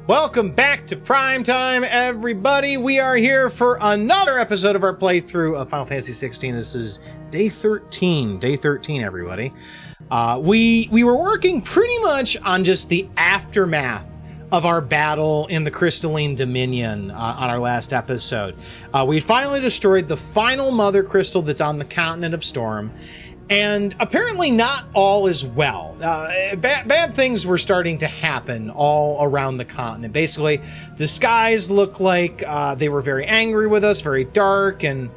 Welcome back to Prime Time, everybody. We are here for another episode of our playthrough of Final Fantasy XVI. This is day 13. Day 13, everybody. We were working pretty much on just the aftermath of our battle in the Crystalline Dominion on our last episode. We finally destroyed the final Mother Crystal that's on the continent of Storm. And apparently not all is well. Bad things were starting to happen all around the continent. Basically, the skies looked like they were very angry with us, very dark and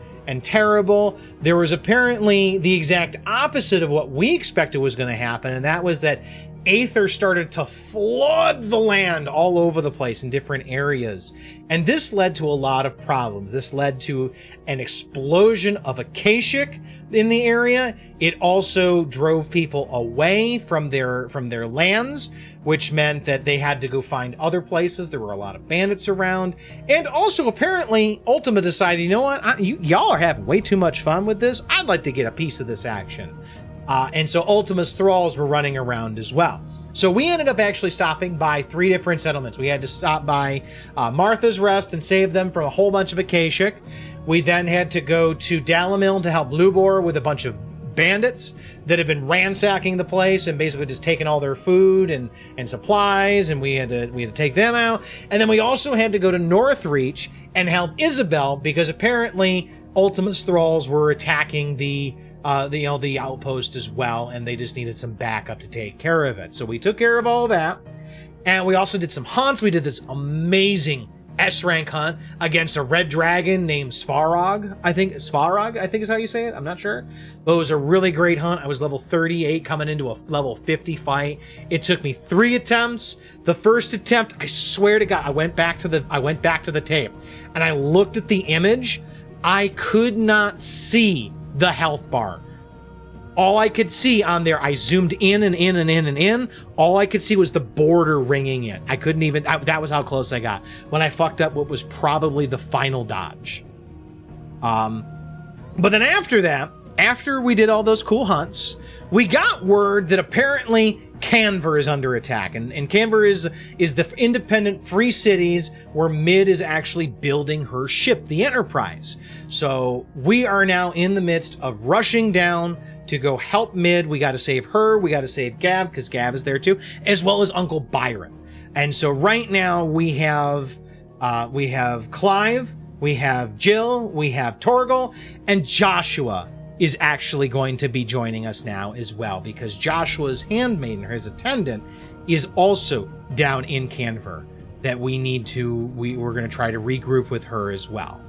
terrible. There was apparently the exact opposite of what we expected was going to happen, and that was that Aether started to flood the land all over the place in different areas. And this led to a lot of problems. This led to an explosion of Akashic in the area. It also drove people away from their lands, which meant that they had to go find other places. There were a lot of bandits around. And also, apparently, Ultima decided, you know what? Y'all are having way too much fun with this. I'd like to get a piece of this action. And so Ultima's thralls were running around as well. So we ended up actually stopping by 3 different settlements. We had to stop by Martha's Rest and save them from a whole bunch of Akashic. We then had to go to Dalamil to help Lubor with a bunch of bandits that had been ransacking the place and basically just taking all their food and supplies, and we had to take them out. And then we also had to go to Northreach and help Isabel because apparently Ultima's thralls were attacking the outpost as well, and they just needed some backup to take care of it. So we took care of all that, and we also did some hunts. We did this amazing S-rank hunt against a red dragon named Svarog. I think is how you say it. I'm not sure, but it was a really great hunt. I was level 38 coming into a level 50 fight. It took me 3 attempts. The first attempt, I swear to God, I went back to the tape and I looked at the image. I could not see the health bar. All I could see on there, I zoomed in and in and in and in. All I could see was the border ringing in. I couldn't even, that was how close I got when I fucked up what was probably the final dodge. But then after that, after we did all those cool hunts, we got word that apparently Kanver is under attack. And Kanver is the independent free cities where Mid is actually building her ship, the Enterprise. So we are now in the midst of rushing down to go help Mid. We got to save her. We got to save Gav because Gav is there too, as well as Uncle Byron. And so right now we have Clive, we have Jill, we have Torgal, and Joshua is actually going to be joining us now as well, because Joshua's handmaiden, his attendant, is also down in Kanver that we're going to try to regroup with her as well.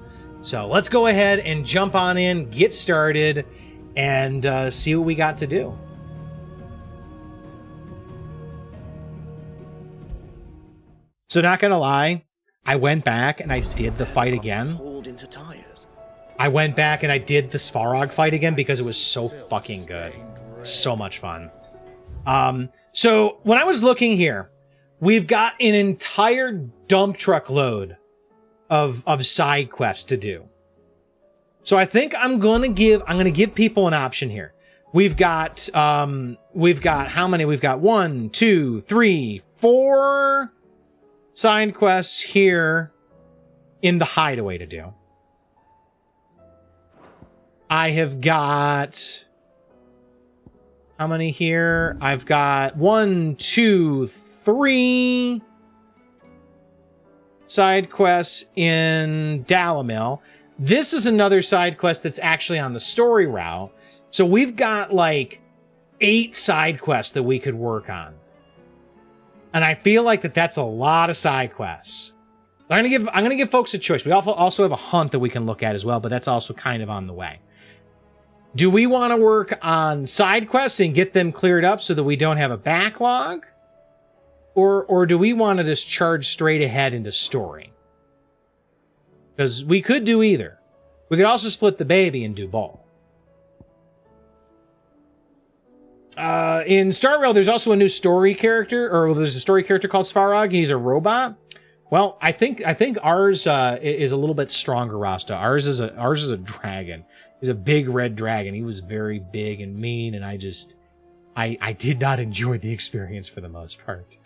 So let's go ahead and jump on in, get started, and see what we got to do. So not gonna lie, I went back and I did the fight again. I went back and I did the Svarog fight again because it was so fucking good. So much fun. So when I was looking here, we've got an entire dump truck load of side quests to do. So I think I'm gonna give people an option here. We've got how many? We've got 1, 2, 3, 4 side quests here in the hideaway to do. I have got, how many here? I've got 1, 2, 3 side quests in Dalamil. This is another side quest that's actually on the story route. So we've got like 8 side quests that we could work on. And I feel like that's a lot of side quests. I'm gonna give folks a choice. We also have a hunt that we can look at as well, but that's also kind of on the way. Do we want to work on side quests and get them cleared up so that we don't have a backlog? Or do we want to just charge straight ahead into story? Because we could do either. We could also split the baby and do both. In Star Rail, there's also a new story character, or there's a story character called Svarog. He's a robot. Well, I think ours is a little bit stronger, Rasta. Ours is a dragon. He's a big red dragon. He was very big and mean, and I did not enjoy the experience for the most part.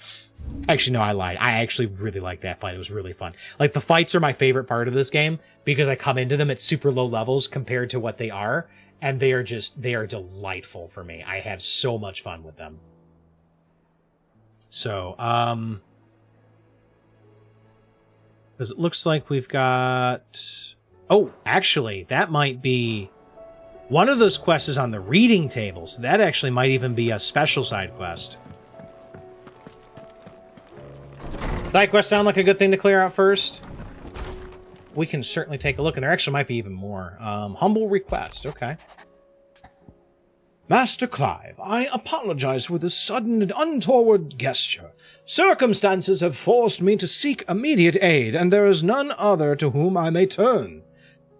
Actually, no, I lied. I actually really liked that fight. It was really fun. Like, the fights are my favorite part of this game because I come into them at super low levels compared to what they are, and they are delightful for me. I have so much fun with them. So, because it looks like we've got... Oh, actually, that might be... One of those quests is on the reading table, so that actually might even be a special side quest. Side quests sound like a good thing to clear out first. We can certainly take a look, and there actually might be even more. Humble request, okay. Master Clive, I apologize for this sudden and untoward gesture. Circumstances have forced me to seek immediate aid, and there is none other to whom I may turn.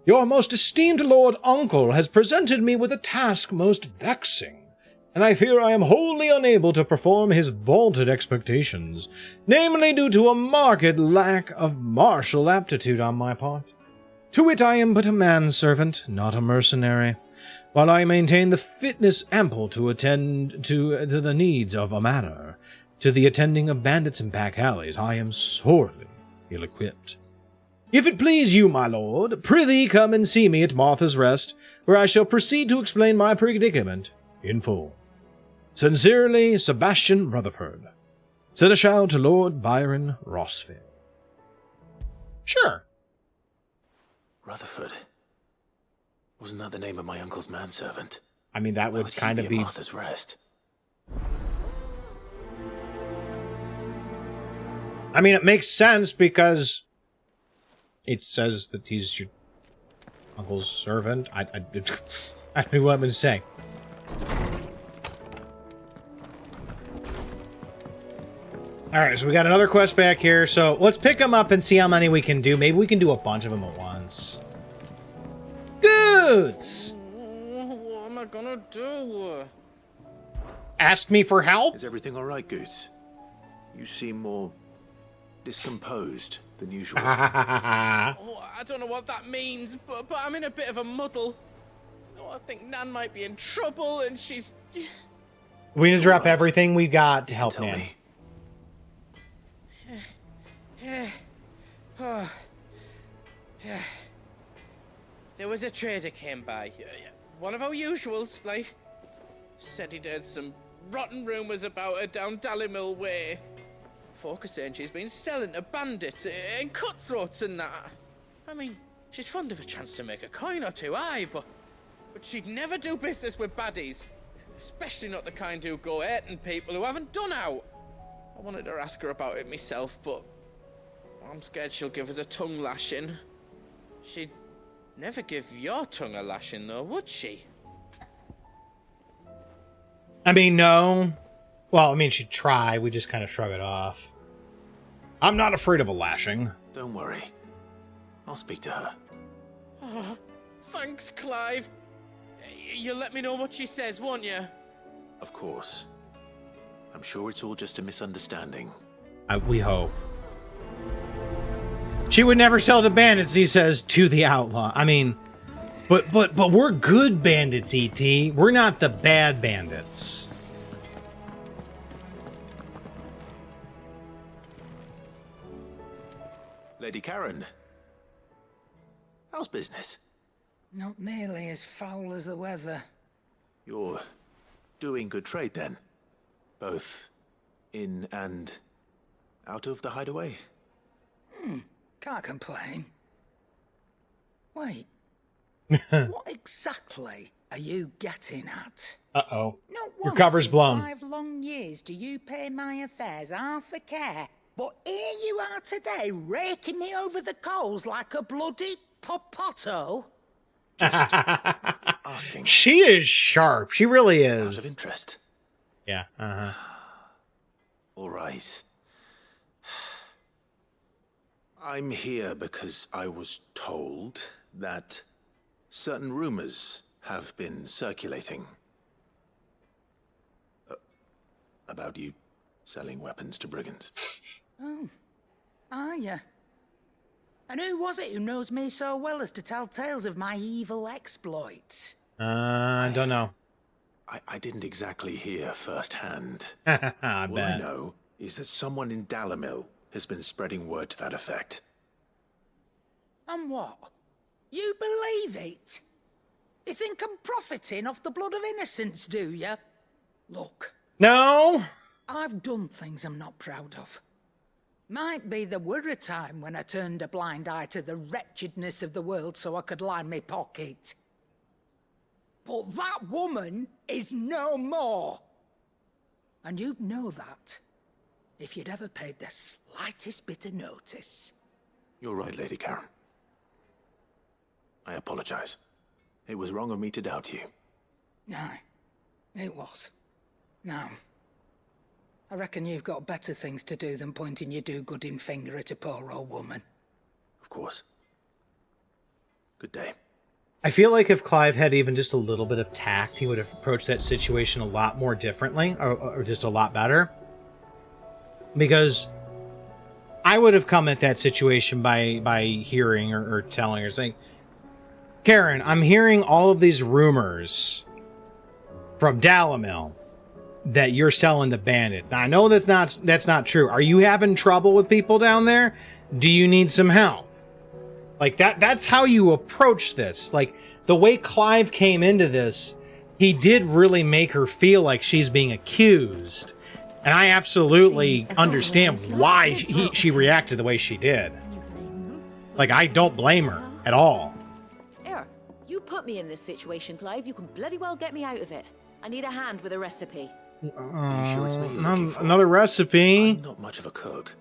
Your most esteemed Lord Uncle has presented me with a task most vexing, and I fear I am wholly unable to perform his vaunted expectations, namely due to a marked lack of martial aptitude on my part. To wit, I am but a manservant, not a mercenary. While I maintain the fitness ample to attend to the needs of a manor, to the attending of bandits and back alleys, I am sorely ill-equipped. If it please you, my lord, prithee come and see me at Martha's Rest, where I shall proceed to explain my predicament in full. Sincerely, Sebastian Rutherford, Seneschal to Lord Byron Rossville. Sure. Rutherford? Wasn't that the name of my uncle's manservant? I mean, that would kind of be... Martha's Rest. I mean, it makes sense because it says that he's your uncle's servant. I don't know what I'm going to say. Alright, so we got another quest back here, so let's pick them up and see how many we can do. Maybe we can do a bunch of them at once. Goods! What am I gonna do? Ask me for help? Is everything alright, Goots? You seem more discomposed than usual. Oh, I don't know what that means, but I'm in a bit of a muddle. Oh, I think Nan might be in trouble, and she's... We need to drop everything we got to help Nan. There was a trader came by. One of our usuals, like. Said he'd heard some rotten rumours about her down Dallymill Way. Folk are saying she's been selling to bandits and cutthroats and that. I mean, she's fond of a chance to make a coin or two, aye, but she'd never do business with baddies. Especially not the kind who go hurting people who haven't done out. I wanted to ask her about it myself, but I'm scared she'll give us a tongue lashing. She'd never give your tongue a lashing, though, would she? I mean, no. Well, I mean, she'd try. We just kind of shrug it off. I'm not afraid of a lashing. Don't worry. I'll speak to her. Oh, thanks, Clive. You'll let me know what she says, won't you? Of course. I'm sure it's all just a misunderstanding. We hope. She would never sell to bandits, he says, to the outlaw. I mean, but we're good bandits, E.T. We're not the bad bandits. Lady Karen. How's business? Not nearly as foul as the weather. You're doing good trade, then? Both in and out of the hideaway? Can't complain. Wait. What exactly are you getting at? Uh-oh. Not Your once cover's in blown. 5 long years do you pay my affairs half a care. But here you are today, raking me over the coals like a bloody popoto. Just asking. She is sharp. She really Out of is. interest. Yeah, uh-huh. All right. I'm here because I was told that certain rumors have been circulating. About you selling weapons to brigands. Oh, are you? And who was it who knows me so well as to tell tales of my evil exploits? I don't know. I didn't exactly hear firsthand. I All I bet. know is that someone in Dalimil has been spreading word to that effect. And what? You believe it? You think I'm profiting off the blood of innocents, do you? Look, No. I've done things I'm not proud of. Might be there were a time when I turned a blind eye to the wretchedness of the world so I could line my pocket. But that woman is no more. And you'd know that if you'd ever paid the slightest bit of notice. You're right, Lady Karen. I apologize. It was wrong of me to doubt you. No, it was. Now, I reckon you've got better things to do than pointing your do-gooding finger at a poor old woman. Of course. Good day. I feel like if Clive had even just a little bit of tact, he would have approached that situation a lot more differently, or just a lot better. Because I would have come at that situation by hearing or telling her, saying, Karen, I'm hearing all of these rumors from Dalimil that you're selling to bandits. Now, I know that's not true. Are you having trouble with people down there? Do you need some help? Like, that's how you approach this. Like, the way Clive came into this, he did really make her feel like she's being accused. And I absolutely understand why she reacted the way she did. Like, I don't blame her at all. Here, you put me in this situation, Clive. You can bloody well get me out of it. I need a hand with a recipe. Are you sure it's me you're looking for? Another recipe. I'm not much of a cook.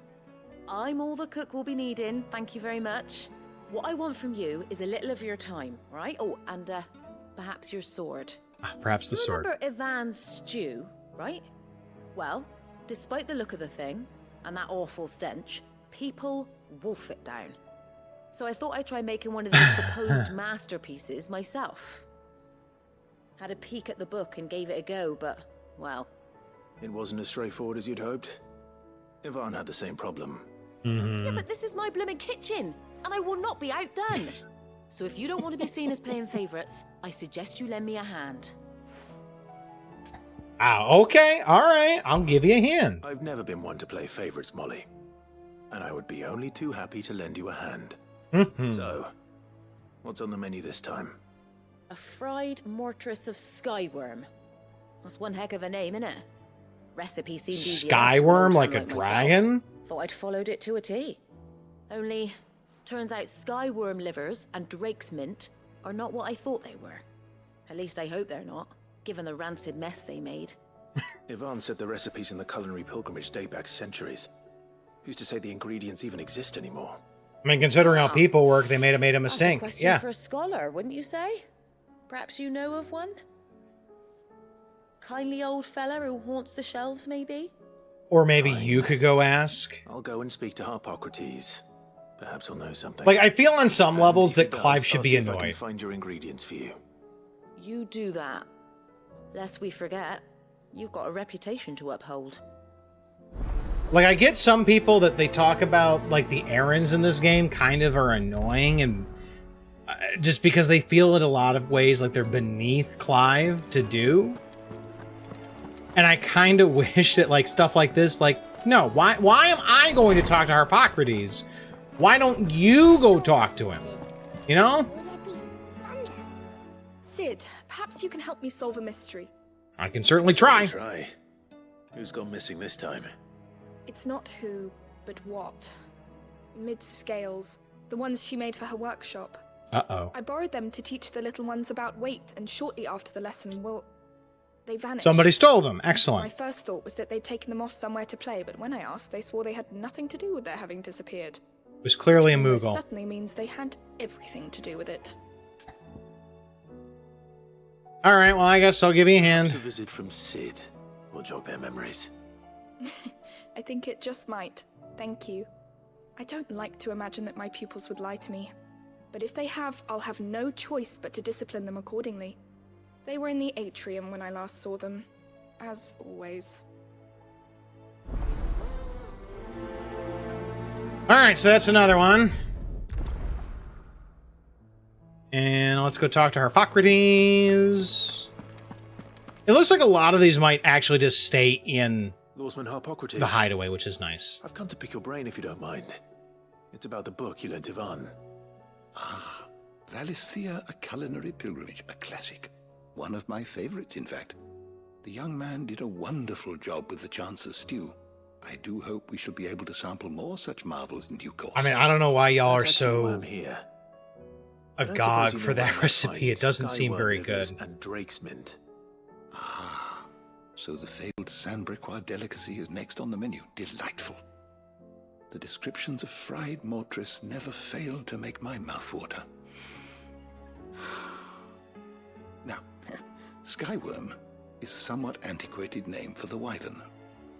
I'm all the cook will be needing. Thank you very much. What I want from you is a little of your time, right? Oh, and perhaps your sword. Perhaps the sword. Remember Ivan's stew, right? Well, despite the look of the thing and that awful stench, people wolf it down. So I thought I'd try making one of these supposed masterpieces myself. Had a peek at the book and gave it a go, but, well... It wasn't as straightforward as you'd hoped. Ivan had the same problem. Yeah, but this is my blooming kitchen, and I will not be outdone. So if you don't want to be seen as playing favourites, I suggest you lend me a hand. Okay, all right. I'll give you a hand. I've never been one to play favorites, Molly. And I would be only too happy to lend you a hand. So, what's on the menu this time? A fried mortress of skyworm. That's one heck of a name, innit? Recipe seemed easy enough to Skyworm, hold like down a myself. dragon? Thought I'd followed it to a T. Only, turns out skyworm livers and drake's mint are not what I thought they were. At least I hope they're not, given the rancid mess they made. Ivan said the recipes in the culinary pilgrimage date back centuries. Who's to say the ingredients even exist anymore? I mean, considering how people work, they may have made a mistake. That's a question Yeah. for a scholar, wouldn't you say? Perhaps you know of one? Kindly old fella who haunts the shelves, maybe? Or maybe you could go ask. I'll go and speak to Harpocrates. Perhaps he'll know something. Like, I feel on some And levels if he that does, Clive should I'll be see if I can annoyed. find your ingredients for you. You do that. Lest we forget, you've got a reputation to uphold. Like, I get some people that they talk about, like, the errands in this game kind of are annoying, and just because they feel in a lot of ways like they're beneath Clive to do. And I kind of wish that, like, stuff like this, like, no, why am I going to talk to Harpocrates? Why don't you go talk to him? You know? Sid, perhaps you can help me solve a mystery. I can certainly try. Try. Who's gone missing this time? It's not who, but what. Mid-scales, the ones she made for her workshop. Uh-oh. I borrowed them to teach the little ones about weight, and shortly after the lesson, well, they vanished. Somebody stole them. My Excellent. first thought was that they'd taken them off somewhere to play, but when I asked, they swore they had nothing to do with their having disappeared. It was clearly a Most Moogle. certainly means they had everything to do with it. All right, well, I guess I'll give you a Perhaps a hand. visit from Sid will jog their memories. I think it just might. Thank you. I don't like to imagine that my pupils would lie to me. But if they have, I'll have no choice but to discipline them accordingly. They were in the atrium when I last saw them. As always. All right, so that's another one. And let's go talk to Harpocrates. It looks like a lot of these might actually just stay in Lawsman Harpocrates. the hideaway, which is nice. I've come to pick your brain if you don't mind. It's about the book you lent Ivan. Ah, Valisthea, A Culinary Pilgrimage, a classic. One of my favorites, in fact. The young man did a wonderful job with the Chance's stew. I do hope we shall be able to sample more such marvels in due course. I mean, I don't know why y'all are That's actually why so I'm here. agog for that recipe. It doesn't seem very good. And Drake's mint. Ah, so the fabled Sandbrequois delicacy is next on the menu. Delightful. The descriptions of fried mortress never fail to make my mouth water. Now, skyworm is a somewhat antiquated name for the wyvern,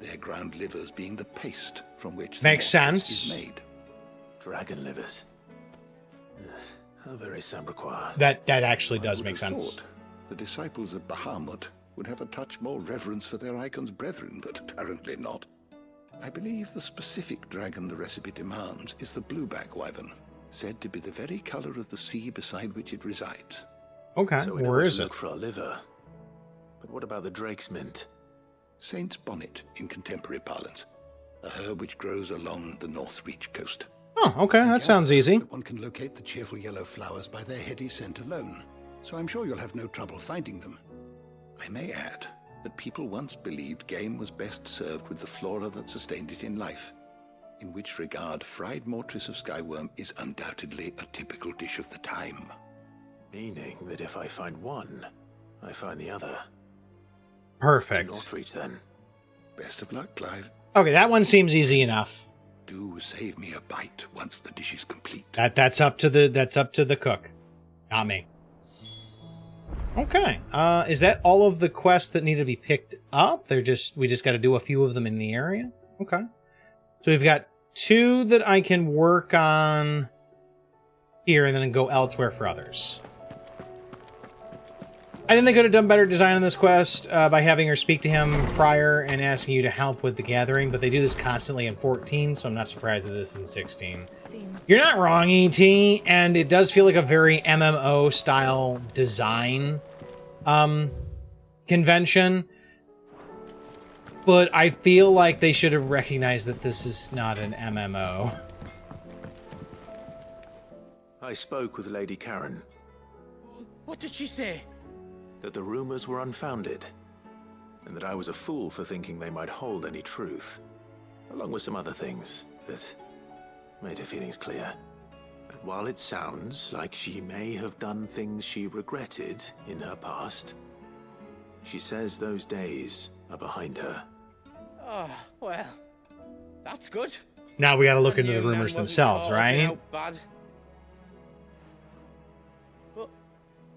their ground livers being the paste from which Makes the mortress sense. is made. Dragon livers. How very Sandbrequois. That actually I does would make have sense. thought the disciples of Bahamut would have a touch more reverence for their icon's brethren, but apparently not. I believe the specific dragon the recipe demands is the blueback wyvern, said to be the very color of the sea beside which it resides. Okay, So we know where where is to it? look for our liver. But what about the Drake's mint? Saint's bonnet in contemporary parlance, a herb which grows along the North Reach coast. Oh, okay, that sounds easy. That one can locate the cheerful yellow flowers by their heady scent alone, so I'm sure you'll have no trouble finding them. I may add that people once believed game was best served with the flora that sustained it in life, in which regard fried mortress of skyworm is undoubtedly a typical dish of the time. Meaning that if I find one, I find the other. To Perfect. Northreach then. Best of luck, Clive. Okay, that one seems easy enough. Do save me a bite once the dish is complete. That's up to the cook, not me. Okay. Is that all of the quests that need to be picked up? We just got to do a few of them in the area. Okay. So we've got 2 that I can work on here, and then go elsewhere for others. I think they could have done better design on this quest by having her speak to him prior and asking you to help with the gathering, but they do this constantly in 14, so I'm not surprised that this is in 16. You're not wrong, E.T., and it does feel like a very MMO-style design convention, but I feel like they should have recognized that this is not an MMO. I spoke with Lady Karen, What did she say? that the rumors were unfounded, and that I was a fool for thinking they might hold any truth, along with some other things that made her feelings clear. And while it sounds like she may have done things she regretted in her past, she says those days are behind her. Oh, well, that's good. Now we gotta look I into the knew Nan rumors wasn't themselves, caught up right? out bad. But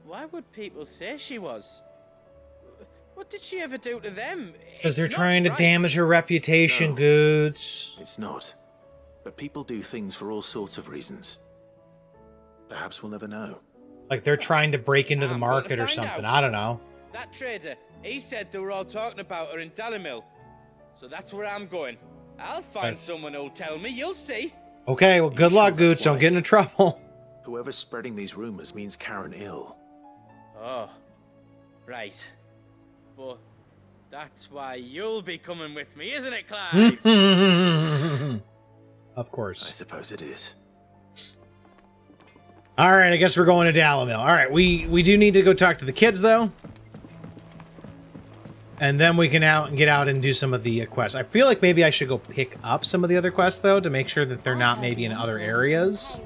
why would people say she was? What did she ever do to them? Because they're It's not trying to right. damage her reputation, No. Goods. It's not. But people do things for all sorts of reasons. Perhaps we'll never know. Like they're trying to break into the I'm gonna market or find something. out. I don't know. That trader, he said they were all talking about her in Dalimil. So that's where I'm going. I'll find someone who'll tell me, you'll see. Okay, well, good sure luck, that's Goods. Don't get wise? into trouble. Whoever's spreading these rumors means Karen ill. Oh, right. But that's why you'll be coming with me, isn't it, Clive? Of I course. suppose it is. All right, I guess we're going to Dalimil. All right, we do need to go talk to the kids, though. And then we can get out and do some of the quests. I feel like maybe I should go pick up some of the other quests, though, to make sure that they're not maybe in other areas.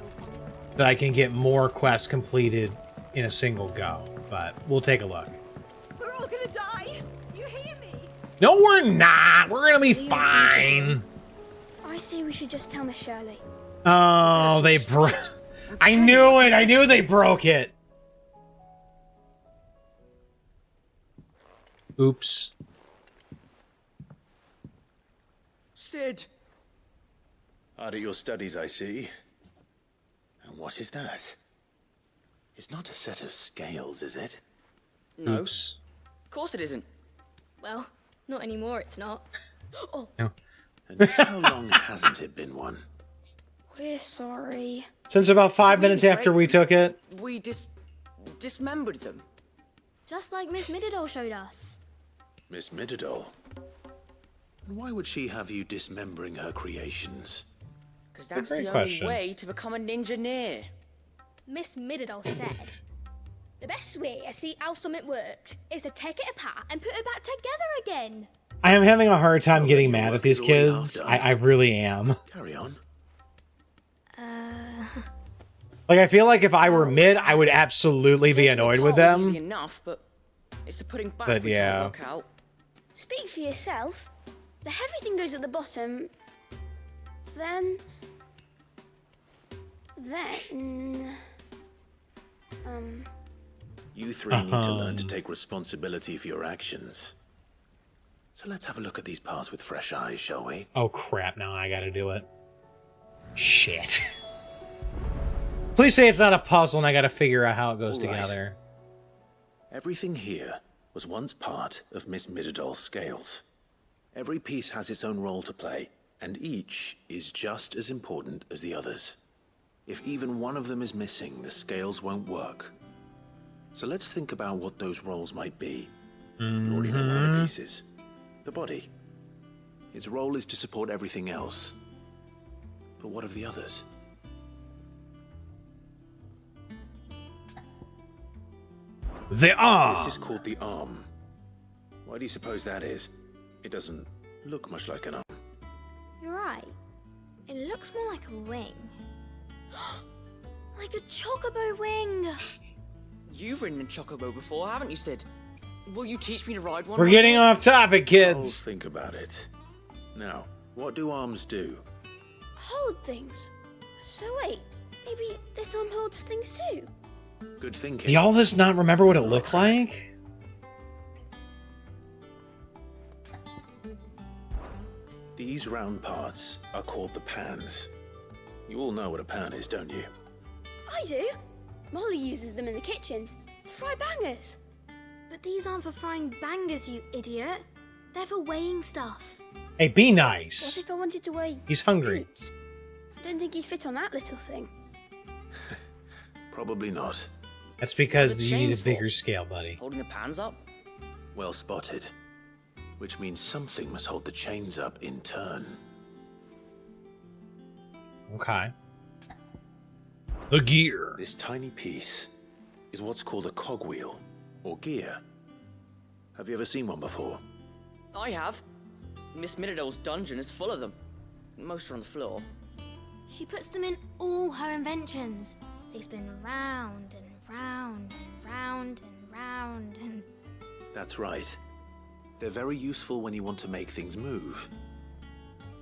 That I can get more quests completed in a single go. But we'll take a look. We're all gonna die. You hear me? No, we're not. We're going to be fine. I say we should just tell Miss Shirley. Oh, they broke. I knew it. I knew they broke it. Oops. Sid! Hard at your studies, I see. And what is that? It's not a set of scales, is it? No, Oops. of course it isn't. Well, not anymore, it's not. Oh, No. And just how long hasn't it been one? we're sorry. Since about 5 minutes after we took it. We dismembered them. Just like Miss Middledore showed us. Miss Midadol. And why would she have you dismembering her creations? Because that's great the question. only way to become a ninja-neer. Miss Midadol said, the best way to see how something works is to take it apart and put it back together again. I am having a hard time getting your mad at work these is already kids. half done. I really am. Carry on. Like, I feel like if I were mid, I would absolutely be Taking annoyed with apart was easy them. enough, but it's the putting back But we yeah. can't work out. Speak for yourself. The heavy thing goes at the bottom. Then... You three need to learn to take responsibility for your actions. So let's have a look at these parts with fresh eyes, shall we? Oh crap, now I gotta do it. Shit. Please say it's not a puzzle and I gotta figure out how it goes All right. together. Everything here was once part of Miss Midadol's scales. Every piece has its own role to play, and each is just as important as the others. If even one of them is missing, the scales won't work. So let's think about what those roles might be. You already know one of the pieces. The body. Its role is to support everything else. But what of the others? The arm! This is called the arm. Why do you suppose that is? It doesn't look much like an arm. You're right. It looks more like a wing. Like a chocobo wing. You've ridden a chocobo before, haven't you, Sid? Will you teach me to ride one? We're getting off topic, I'll kids. think about it. Now, what do arms do? Hold things. So wait, maybe this arm holds things too? Good thinking. Do y'all just not remember what it looked like? These round parts are called the pans. You all know what a pan is, don't you? I do. Molly uses them in the kitchens to fry bangers. But these aren't for frying bangers, you idiot. They're for weighing stuff. Hey, be What nice. if I wanted to weigh He's hungry. boots? I don't think he'd fit on that little thing. Probably not. That's because the you need a chains for? bigger scale, buddy. Holding the pans up? Well spotted. Which means something must hold the chains up in turn. Okay. The gear. This tiny piece is what's called a cogwheel, or gear. Have you ever seen one before? I have. Miss Midadol's dungeon is full of them. Most are on the floor. She puts them in all her inventions. They spin round and round and round and round and... That's right. They're very useful when you want to make things move.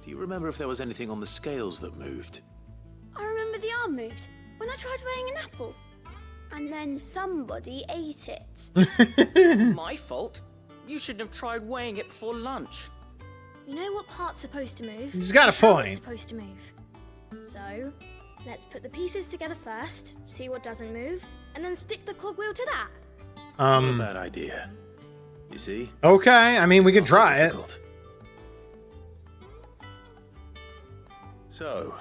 Do you remember if there was anything on the scales that moved? I remember the arm moved when I tried weighing an apple. And then somebody ate it. My fault. You shouldn't have tried weighing it before lunch. You know what part's supposed to move? He's got a and how point. It's supposed to move. So, let's put the pieces together first, see what doesn't move, and then stick the cogwheel to that. Not a bad idea. You see? Okay, I mean, we It's could not so try it. difficult. So,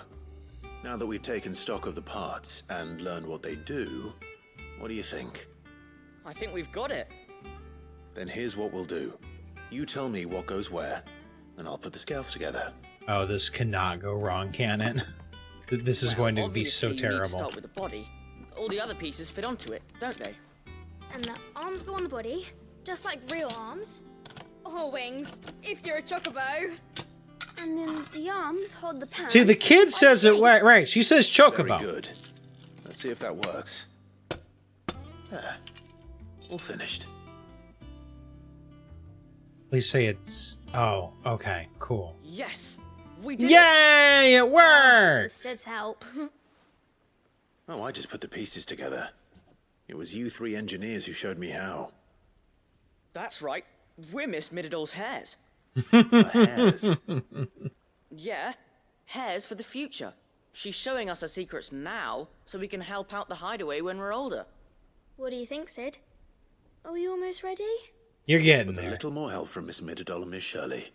now that we've taken stock of the parts and learned what they do, what do you think? I think we've got it. Then here's what we'll do. You tell me what goes where, and I'll put the scales together. Oh, this cannot go wrong, can it? This is going to be so Obviously, you need to terrible. start with the body. All the other pieces fit onto it, don't they? And the arms go on the body, just like real arms. Or wings, if you're a chocobo. And then the arms hold the pan. See, the kid like says it weights. right. She says Very chocobo. good. Let's see if that works. There. All finished. Please say it's... Oh, okay, cool. Yes! We did it! Yay, it With worked! Sid's help. Oh, I just put the pieces together. It was you three engineers who showed me how. That's right. We're Miss Midadol's hares. Hairs. Yeah, hares for the future. She's showing us her secrets now, so we can help out the hideaway when we're older. What do you think, Sid? Are we almost ready? You're getting With a there. little more help from Miss Midadol and Miss Shirley,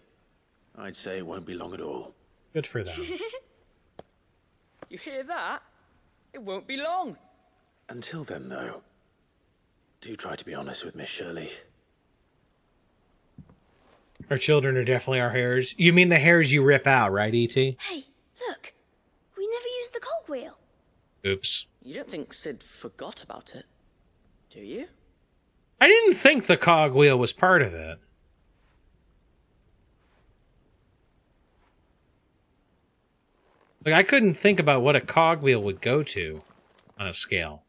I'd say it won't be long at all. Good for them. You hear that? It won't be long. Until then, though, do try to be honest with Miss Shirley. Our children are definitely our hairs. You mean the hairs you rip out, right, E.T.? Hey, look. We never used the cogwheel. Oops. You don't think Sid forgot about it, do you? I didn't think the cogwheel was part of it. Like, I couldn't think about what a cogwheel would go to on a scale.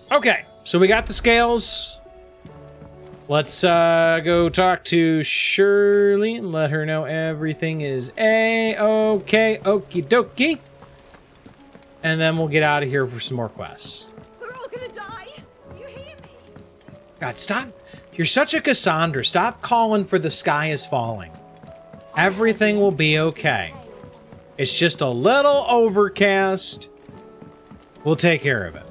Okay, so we got the scales. Let's go talk to Shirley and let her know everything is A-okay, okie dokie. And then we'll get out of here for some more quests. We're all gonna die. You hear me? God, stop. You're such a Cassandra. Stop calling for the sky is falling. Everything will be okay. It's just a little overcast. We'll take care of it.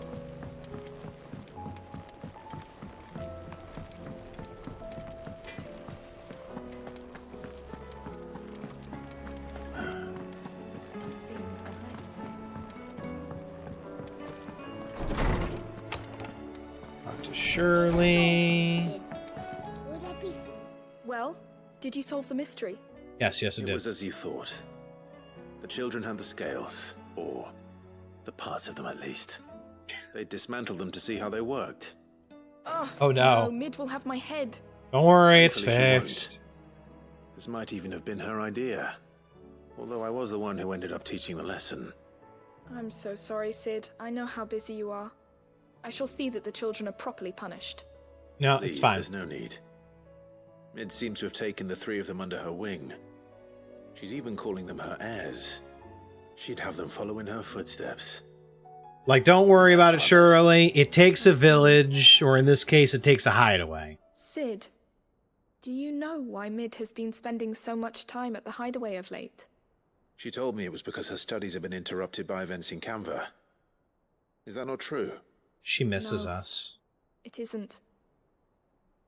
Shirley. Well, did you solve the mystery? Yes, it It did. was as you thought. The children had the scales, or the parts of them at least. They dismantled them to see how they worked. Oh no. Mid will have my head. Don't worry, it's Thankfully she won't. fixed. This might even have been her idea. Although I was the one who ended up teaching the lesson. I'm so sorry, Sid. I know how busy you are. I shall see that the children are properly punished. No, Please, it's fine. there's no need. Mid seems to have taken the three of them under her wing. She's even calling them her heirs. She'd have them follow in her footsteps. Like, don't worry about it, Shirley. It takes a village, or in this case, it takes a hideaway. Sid, do you know why Mid has been spending so much time at the hideaway of late? She told me it was because her studies have been interrupted by events in Kanver. Is that not true? She misses No. us. It isn't.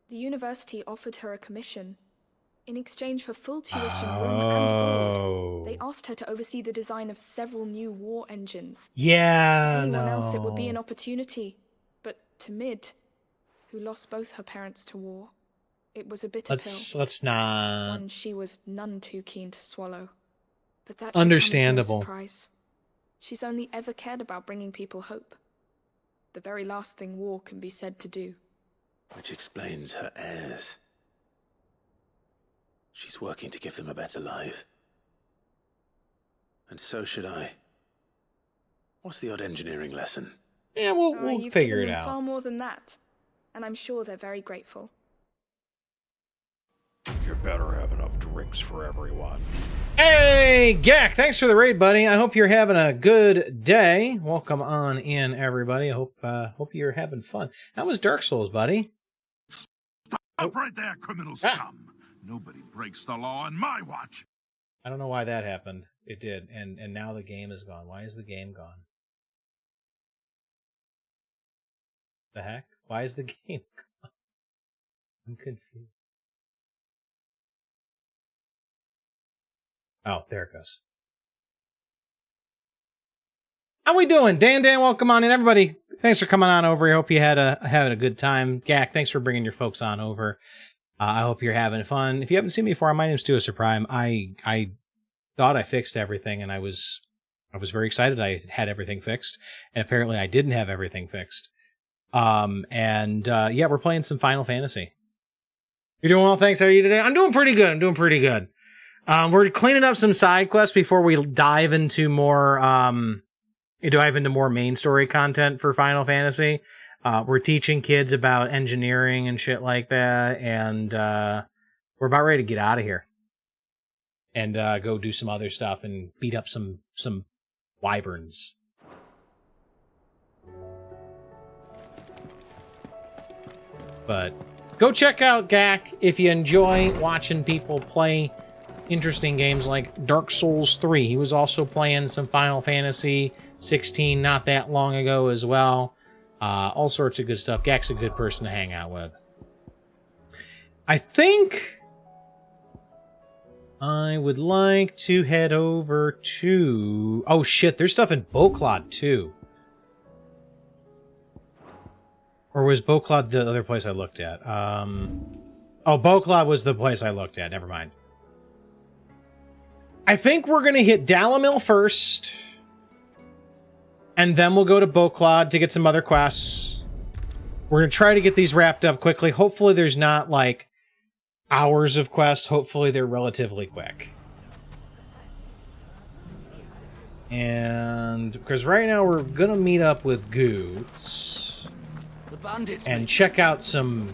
The university offered her a commission. In exchange for full tuition, room, and board, they asked her to oversee the design of several new war engines. Yeah, To anyone else, it would be an opportunity. But to Mid, who lost both her parents to war, it was a bitter pill. Let's not. One she was none too keen to swallow. But that Understandable. should come as no surprise. She's only ever cared about bringing people hope. The very last thing war can be said to do. Which explains her heirs. She's working to give them a better life. And so should I. What's the odd engineering lesson? Yeah, we'll You've figure given it them out. far more than that. And I'm sure they're very grateful. You better have enough drinks for everyone. Hey, Gak, thanks for the raid, buddy. I hope you're having a good day. Welcome on in, everybody. I hope you're having fun. How was Dark Souls, buddy? Stop right there, criminal scum. Nobody breaks the law on my watch. I don't know why that happened. It did, and now the game is gone. Why is the game gone? The heck? Why is the game gone? I'm confused. Oh, there it goes. How we doing? Dan, welcome on in. Everybody, thanks for coming on over. I hope you had a good time. Gak, thanks for bringing your folks on over. I hope you're having fun. If you haven't seen me before, my name's Stuasa Prime. I thought I fixed everything, and I was very excited I had everything fixed, and apparently I didn't have everything fixed. Yeah, we're playing some Final Fantasy. You're doing well, thanks. How are you today? I'm doing pretty good. We're cleaning up some side quests before we dive into more main story content for Final Fantasy. We're teaching kids about engineering and shit like that, and we're about ready to get out of here and go do some other stuff and beat up some wyverns. But go check out Gak if you enjoy watching people play interesting games like Dark Souls 3. He was also playing some Final Fantasy 16 not that long ago as well. All sorts of good stuff. Gak's a good person to hang out with. I think I would like to head over to... Oh shit, there's stuff in Boklod too. Or was Beauclaw the other place I looked at? Oh, Beauclaw was the place I looked at. Never mind. I think we're going to hit Dalimil first. And then we'll go to Beauclaw to get some other quests. We're going to try to get these wrapped up quickly. Hopefully there's not, like, hours of quests. Hopefully they're relatively quick. And because right now we're going to meet up with Goots. The bandits and check out some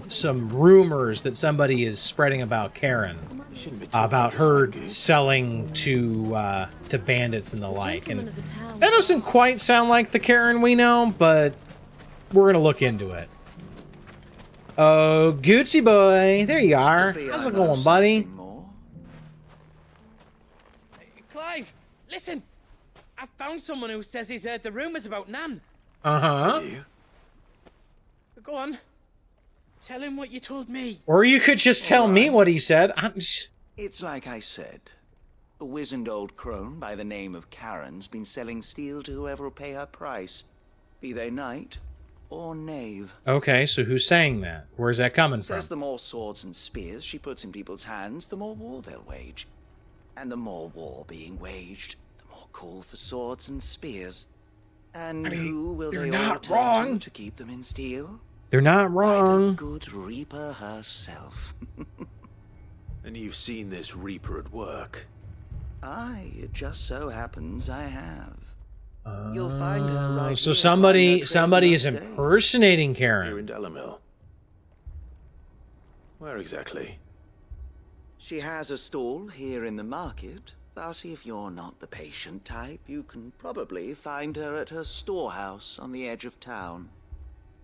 rumors that somebody is spreading about Karen, about her selling to bandits and the like. And that doesn't quite sound like the Karen we know, but we're gonna look into it. Oh, Gootsy boy, there you are. How's it going, buddy? Clive, listen. I found someone who says he's heard the rumors about Nan. Uh-huh. Go on. Tell him what you told me. Or you could just tell me what he said. It's like I said. A wizened old crone by the name of Karen's been selling steel to whoever will pay her price, be they knight or knave. Okay, so who's saying that? Where's that coming from? Says the more swords and spears she puts in people's hands, the more war they'll wage. And the more war being waged, the more call for swords and spears. And who will they all turn to keep them in steel? They're not wrong. By the good Reaper herself. And you've seen this Reaper at work? Aye, it just so happens I have. You'll find her right so here somebody is impersonating Karen. Here in Dalimil. Where exactly? She has a stall here in the market, but if you're not the patient type, you can probably find her at her storehouse on the edge of town.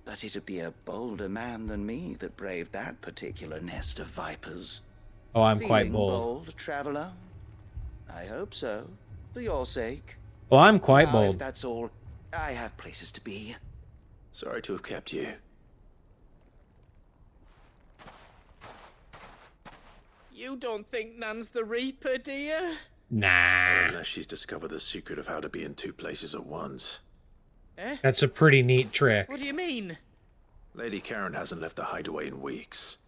But it'd be a bolder man than me that braved that particular nest of vipers. Oh, I'm quite Feeling bold. Traveler? I hope so, for your sake. Well, I'm quite Now, bold. If that's all, I have places to be. Sorry to have kept you. You don't think Nan's the Reaper, do you? Nah. Unless she's discovered the secret of how to be in two places at once. Eh? That's a pretty neat trick. What do you mean? Lady Karen hasn't left the hideaway in weeks.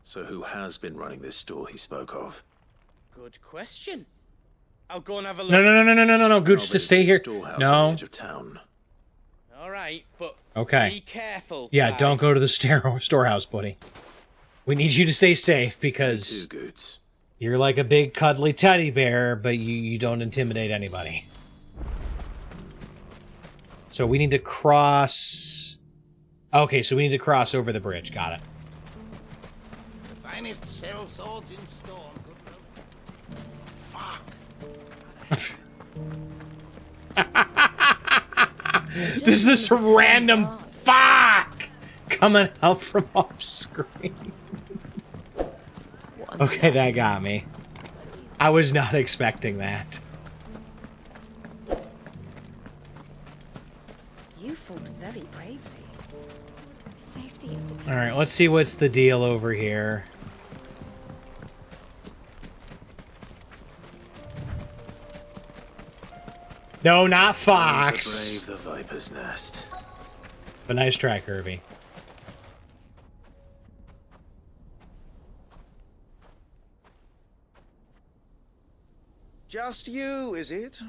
So who has been running this stall he spoke of? Good question. I'll go and have a look. No. Goots, to stay here. On No. the edge of town. All right, but Okay. be careful. Yeah, Clive. don't go to the storehouse, buddy. We need you to stay safe because Two Goots. you're like a big cuddly teddy bear, but you don't intimidate anybody. So we need to cross... Okay, so we need to cross over the bridge. Got it. The finest sell swords in store. There's this random fuck coming out from off screen. Okay, that got me. I was not expecting that. You fought very bravely. Safety of the Alright, let's see what's the deal over here. No, not Fox. To brave the Viper's nest. But nice try, Kirby. Just you, is it?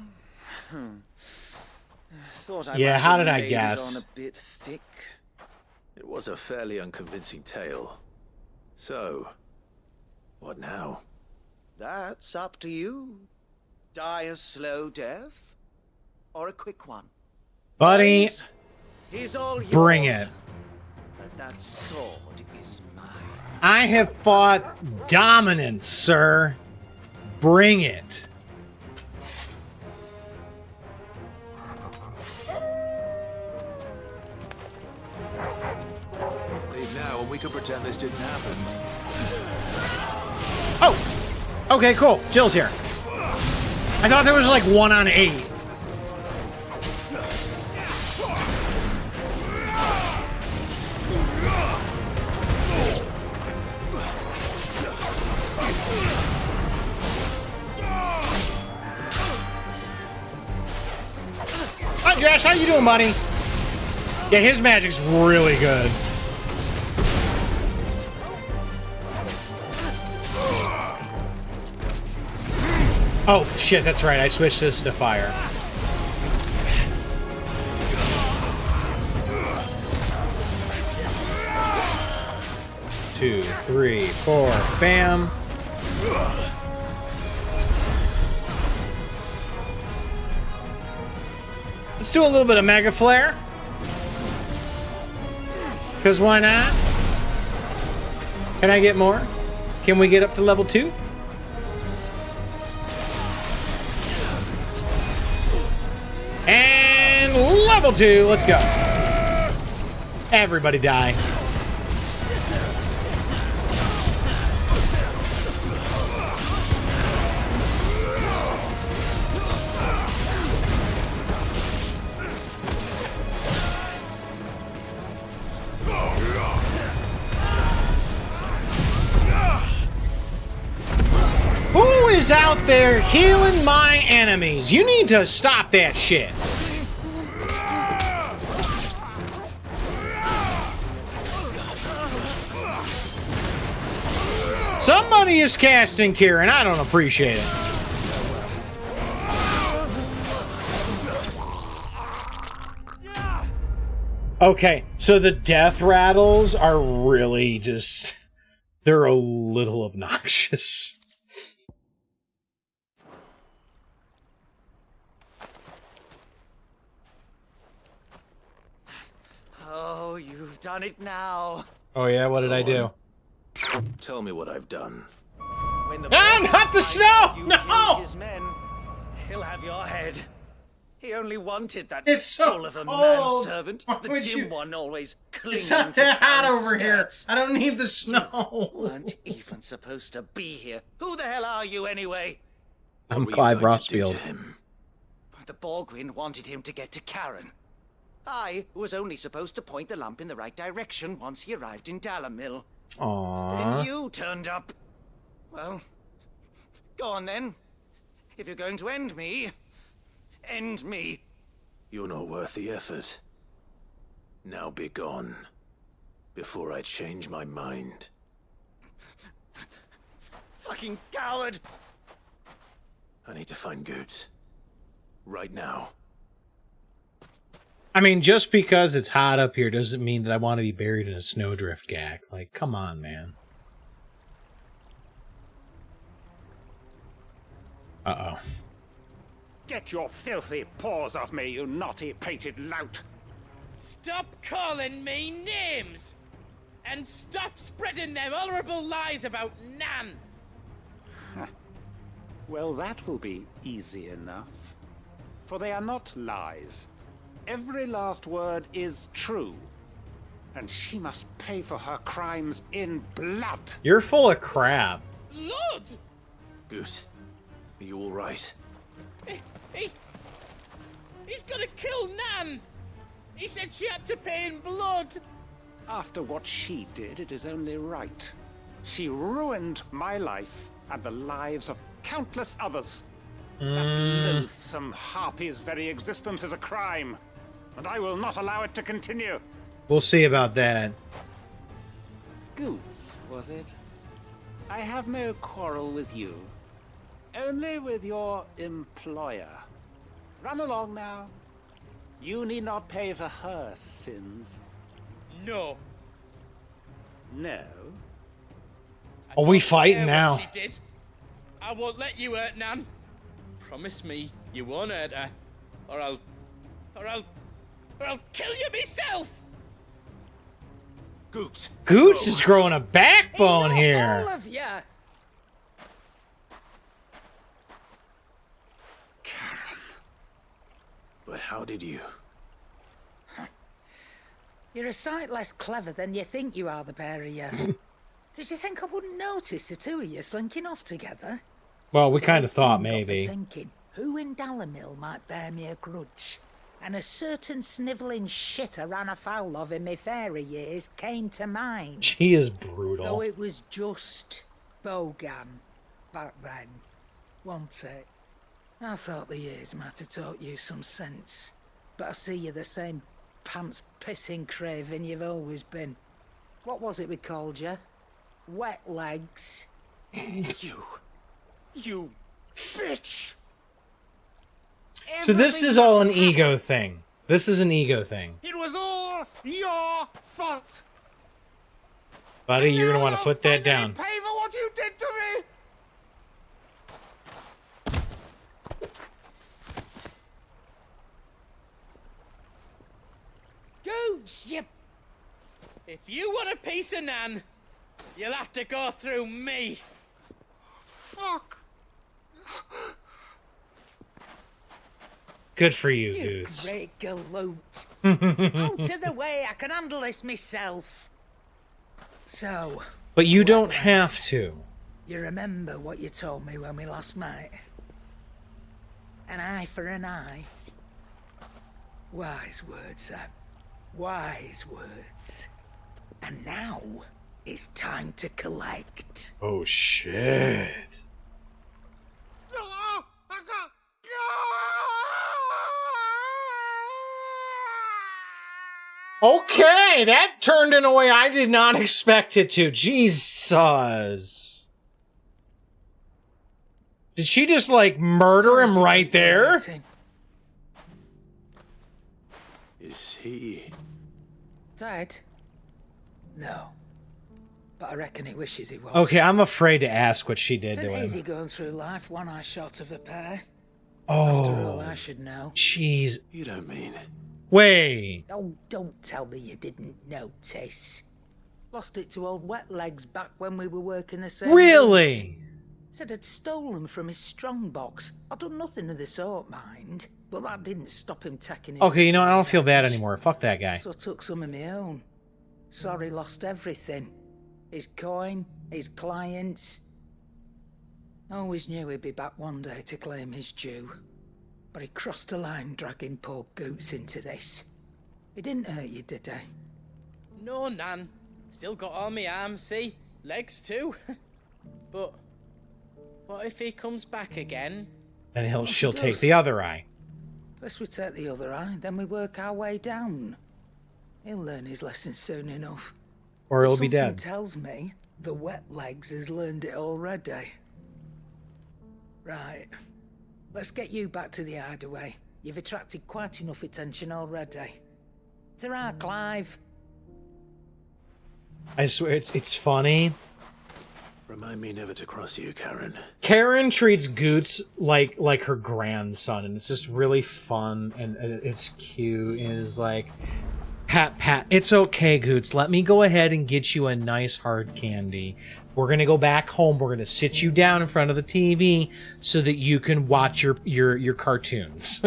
Thought I Yeah, might how have did I laid it guess? on a bit thick. It was a fairly unconvincing tale. So, what now? That's up to you. Die a slow death, or a quick one. Buddy, He's all yours. bring it. But that sword is mine. I have fought dominance, sir. Bring it. Leave now and we can pretend this didn't happen. Oh! Okay, cool. Jill's here. I thought there was like 1 on 8. Hi, Josh. How you doing, buddy? Yeah, his magic's really good. Oh, shit, that's right. I switched this to fire. Two, three, four, bam. Let's do a little bit of Mega Flare. Because why not? Can I get more? Can we get up to level 2? And level 2, let's go. Everybody die. Who is out there healing my enemies? You need to stop that shit. Somebody is casting Cure, and I don't appreciate it. Okay, so the death rattles are really just... they're a little obnoxious. Oh, you've done it now. Oh yeah, what did I do? Tell me what I've done. When the not the snow! you No! killed his men, he'll have your head. He only wanted that It's so fool of a cold. manservant, Why the would dim you- one always clinging It's not to that hot Karen's over here. skirts. I don't need the snow. Weren't even supposed to be here. Who the hell are you anyway? I'm What were you Clive going to do Rossfield. to him? The Borgwyn wanted him to get to Karen. I was only supposed to point the lamp in the right direction once he arrived in Dalamil. Aww. Then you turned up. Well, go on then. If you're going to end me, end me. You're not worth the effort. Now be gone, before I change my mind. Fucking coward! I need to find Goots. Right now. I mean, just because it's hot up here doesn't mean that I want to be buried in a snowdrift gag. Like, come on, man. Uh-oh. Get your filthy paws off me, you naughty pated lout! Stop calling me names! And stop spreading them horrible lies about Nan! Well, that will be easy enough. For they are not lies. Every last word is true. And she must pay for her crimes in blood. You're full of crap. Blood! Goose, are you all right? He's gonna kill Nan! He said she had to pay in blood! After what she did, it is only right. She ruined my life and the lives of countless others. That loathsome harpy's very existence is a crime, and I will not allow it to continue. We'll see about that. Goots, was it? I have no quarrel with you. Only with your employer. Run along now. You need not pay for her sins. No. No? Are we fighting Care now? what she did. I won't let you hurt Nan. Promise me you won't hurt her, or I'll kill you myself. Goots! Goots is growing a backbone Enough, here. all of you. But how did you? You're a sight less clever than you think you are, the pair of you. Did you think I wouldn't notice the two of you slinking off together? Well, we kind of thought Thing got me maybe. thinking, who in Dalamil might bear me a grudge? And a certain snivelling shit I ran afoul of in my fairy years came to mind. She is Though brutal. it was just Bogan back then, wasn't it? I thought the years might have taught you some sense, but I see you're the same pants-pissing craven you've always been. What was it we called you? Wet legs. You bitch! So this is all an ego thing. This is an ego thing. It was all your fault. Buddy, you're gonna want to put that down. Pay for what you did to me. Goose, you... If you want a piece of Nan, you'll have to go through me. Fuck. Good for you, You Goose. great galoot. Out of the way, I can handle this myself. So... But you don't have to. You remember what you told me when we last met? An eye for an eye. Wise words, Sam. Wise words. And now, it's time to collect. Oh, shit. Okay, that turned in a way I did not expect it to. Jesus. Did she just, like, murder him right there? Is he... Dead? No. But I reckon he wishes he was. Okay, I'm afraid to ask what she did It's to an him. easy going through life, one eye short of a pair. Oh. After all, I should know. Jeez. You don't mean... Wait. Oh, don't tell me you didn't notice. Lost it to old Wet Legs back when we were working the same. Really? rooms. Said I'd stolen from his strongbox. I'd done nothing of the sort, mind. But that didn't stop him taking his... Okay, you know, I don't feel bad anymore. Fuck that guy. So I took some of my own. Sorry, lost everything. His coin, his clients. Always knew he'd be back one day to claim his due. But he crossed a line dragging poor Goots into this. He didn't hurt you, did he? No, Nan. Still got all my arms, see? Legs too. But what if he comes back again? And she'll take the other eye. First we take the other eye, then we work our way down. He'll learn his lesson soon enough. Or he'll be dead. Something tells me the Wet Legs has learned it already. Right. Let's get you back to the hideaway. You've attracted quite enough attention already. Ta-ra, Clive. I swear, it's funny. Remind me never to cross you, Karen. Karen treats Goots like her grandson, and it's just really fun, and it's cute, and it's like, pat, it's okay, Goots. Let me go ahead and get you a nice hard candy. We're gonna go back home. We're gonna sit you down in front of the TV so that you can watch your cartoons.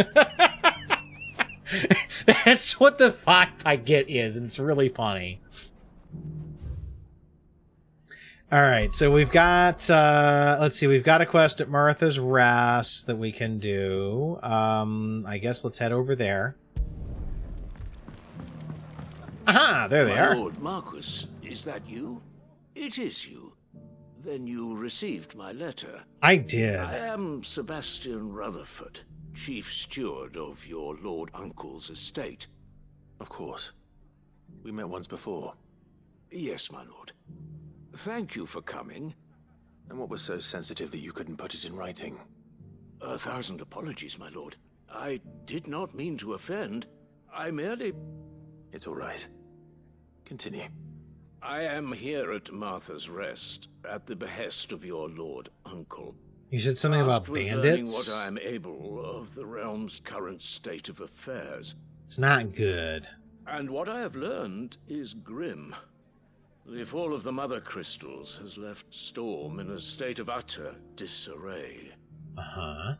That's what the vibe I get is, and it's really funny. All right, so we've got, let's see, we've got a quest at Martha's Rest that we can do. I guess let's head over there. Aha, there they are. My Lord Marquis, is that you? It is you. Then you received my letter. I did. I am Sebastian Rutherford, Chief Steward of your Lord Uncle's estate. Of course. We met once before. Yes, my lord. Thank you for coming. And what was so sensitive that you couldn't put it in writing? 1,000 apologies, my lord. I did not mean to offend. I merely... It's all right. Continue. I am here at Martha's Rest, at the behest of your Lord Uncle. You said something about Tasked with learning bandits? what I am able of the realm's current state of affairs. It's not good. And what I have learned is grim. The fall of the Mother Crystals has left Storm in a state of utter disarray. Uh-huh.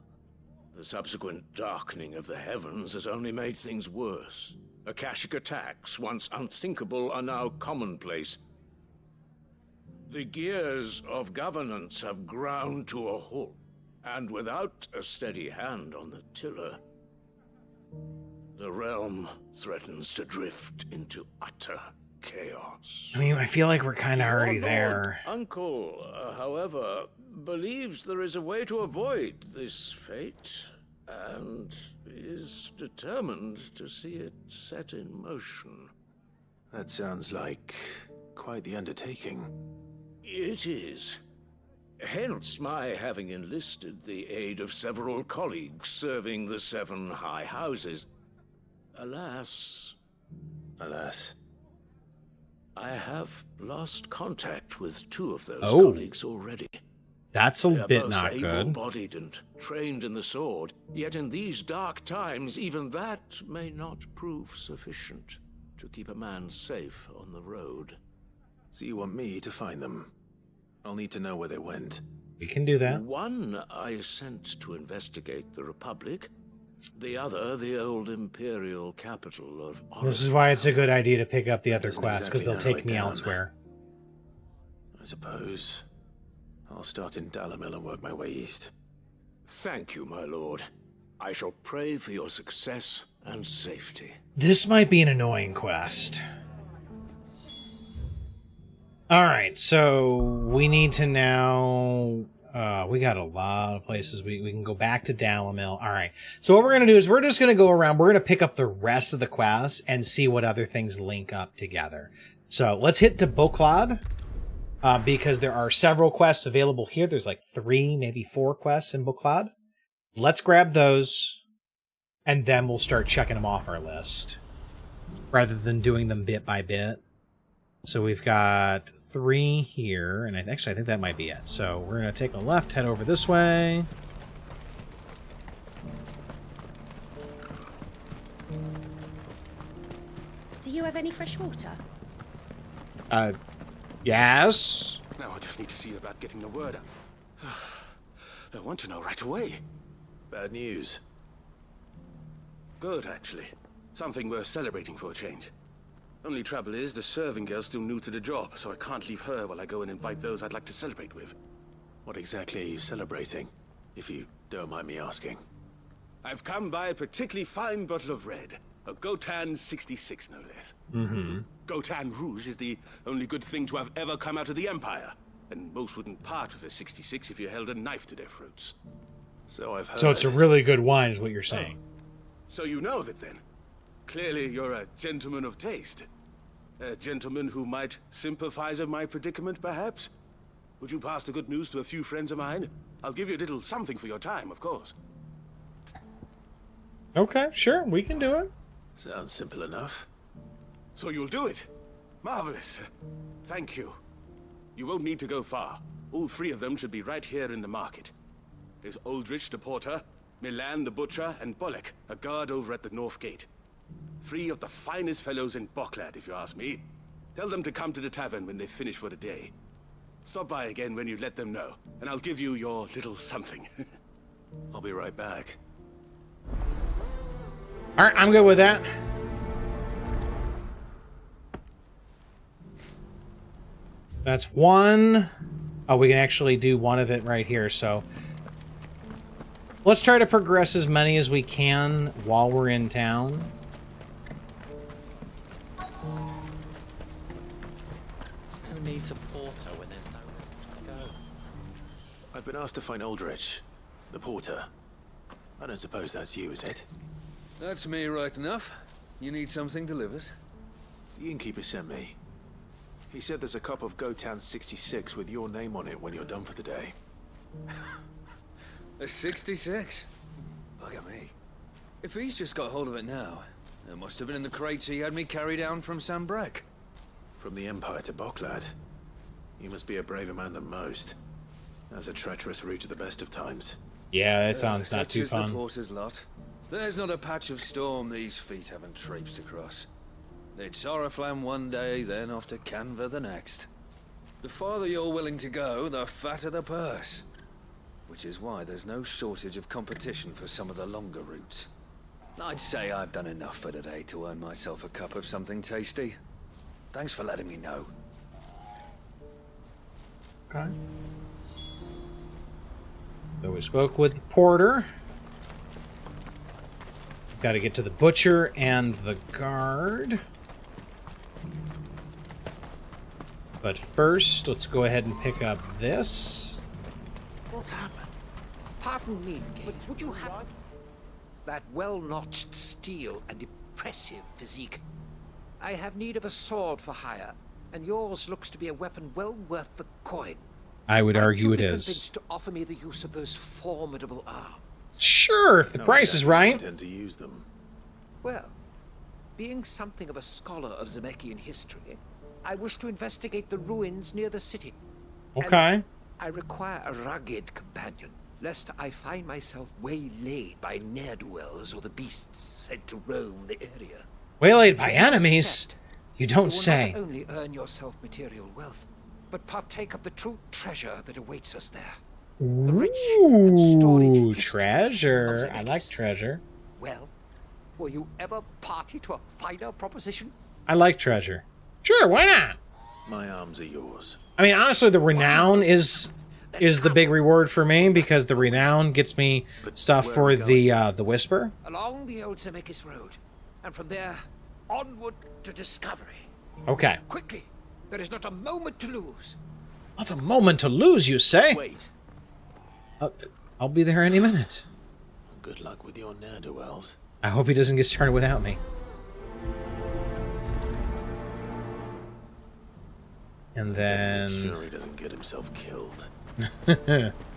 The subsequent darkening of the heavens has only made things worse. Akashic attacks, once unthinkable, are now commonplace. The gears of governance have ground to a halt, and without a steady hand on the tiller, the realm threatens to drift into utter chaos. I mean, I feel like we're kind of already there. Uncle, however, believes there is a way to avoid this fate. and is determined to see it set in motion. That sounds like quite the undertaking. It is. Hence my having enlisted the aid of several colleagues serving the 7 high houses. Alas, I have lost contact with 2 of those colleagues already. That's a They're bit both not good. able-bodied and trained in the sword, yet in these dark times, even that may not prove sufficient to keep a man safe on the road. So you want me to find them? I'll need to know where they went. We can do that. One I sent to investigate the Republic, the other the old Imperial capital of Oregon. This is why it's a good idea to pick up the other quests, because they'll exactly take me narrow it down. elsewhere. I suppose I'll start in Dalimil and work my way east. Thank you, my lord. I shall pray for your success and safety. This might be an annoying quest. Alright, so we need to now... we got a lot of places. We can go back to Dalimil. Alright, so what we're going to do is we're just going to go around. We're going to pick up the rest of the quests and see what other things link up together. So let's hit to Boklad, because there are several quests available here. There's like 3, maybe 4 quests in Boklad. Let's grab those, and then we'll start checking them off our list, rather than doing them bit by bit. So we've got 3 here, and I think that might be it. So we're going to take a left, head over this way. Do you have any fresh water? Yes? Now I just need to see about getting the word out. I want to know right away. Bad news. Good, actually. Something worth celebrating for a change. Only trouble is, the serving girl's still new to the job, so I can't leave her while I go and invite those I'd like to celebrate with. What exactly are you celebrating, if you don't mind me asking? I've come by a particularly fine bottle of red. A Gotan 66, no less. Mm-hmm. Gotan Rouge is the only good thing to have ever come out of the Empire, and most wouldn't part with a 66 if you held a knife to their throats. So I've heard. So it's a really good wine, is what you're saying. So you know of it, then? Clearly you're a gentleman of taste. A gentleman who might sympathize with my predicament, perhaps? Would you pass the good news to a few friends of mine? I'll give you a little something for your time, of course. Okay, sure, we can do it. Sounds simple enough. So you'll do it? Marvelous. Thank you. You won't need to go far. All 3 of them should be right here in the market. There's Aldrich the porter, Milan the butcher, and Bolek, a guard over at the north gate. 3 of the finest fellows in Boklad, if you ask me. Tell them to come to the tavern when they finish for the day. Stop by again when you let them know, and I'll give you your little something. I'll be right back. Alright, I'm good with that. That's 1. Oh, we can actually do one of it right here, so... Let's try to progress as many as we can while we're in town. Who needs a porter when there's nowhere to go? I've been asked to find Aldrich, the porter. I don't suppose that's you, is it? That's me right enough. You need something delivered? The innkeeper sent me. He said there's a cup of Gotan 66 with your name on it when you're done for the day. A 66? Bugger me. If he's just got hold of it now, it must have been in the crates he had me carry down from Sambrek. From the Empire to Boklad. You must be a braver man than most. That's a treacherous route at the best of times. Yeah, that sounds not Such too is fun. the porter's lot. There's not a patch of storm these feet haven't traipsed across. It's Oriflamme one day, then off to Kanver the next. The farther you're willing to go, the fatter the purse. Which is why there's no shortage of competition for some of the longer routes. I'd say I've done enough for today to earn myself a cup of something tasty. Thanks for letting me know. Okay. So we spoke with the porter. Got to get to the butcher and the guard. But first, let's go ahead and pick up this. What's happened? Pardon me, but would you have... that well-notched steel and impressive physique. I have need of a sword for hire, and yours looks to be a weapon well worth the coin. I would argue it Be is. convinced to offer me the use of those formidable arms. Sure, if the price is right. Intend to use them. Well, being something of a scholar of Zemeckis history, I wish to investigate the ruins near the city. Okay. And I require a rugged companion, lest I find myself waylaid by ne'er-do-wells or the beasts said to roam the area. Waylaid by enemies? You don't You will say. not only earn yourself material wealth, but partake of the true treasure that awaits us there. Ooh, treasure. I like treasure. Well, will you ever party to a finer proposition? I like treasure. Sure, why not? My arms are yours. I mean, honestly, the renown is the big reward for me, because the renown gets me stuff for the whisper. Along the old Zemeckis Road, and from there onward to discovery. Okay. Quickly, there is not a moment to lose. Not a moment to lose, you say? Wait. I'll be there any minute. Good luck with your ne'er-do-wells. I hope he doesn't get started without me. And then... Sure he doesn't get himself killed.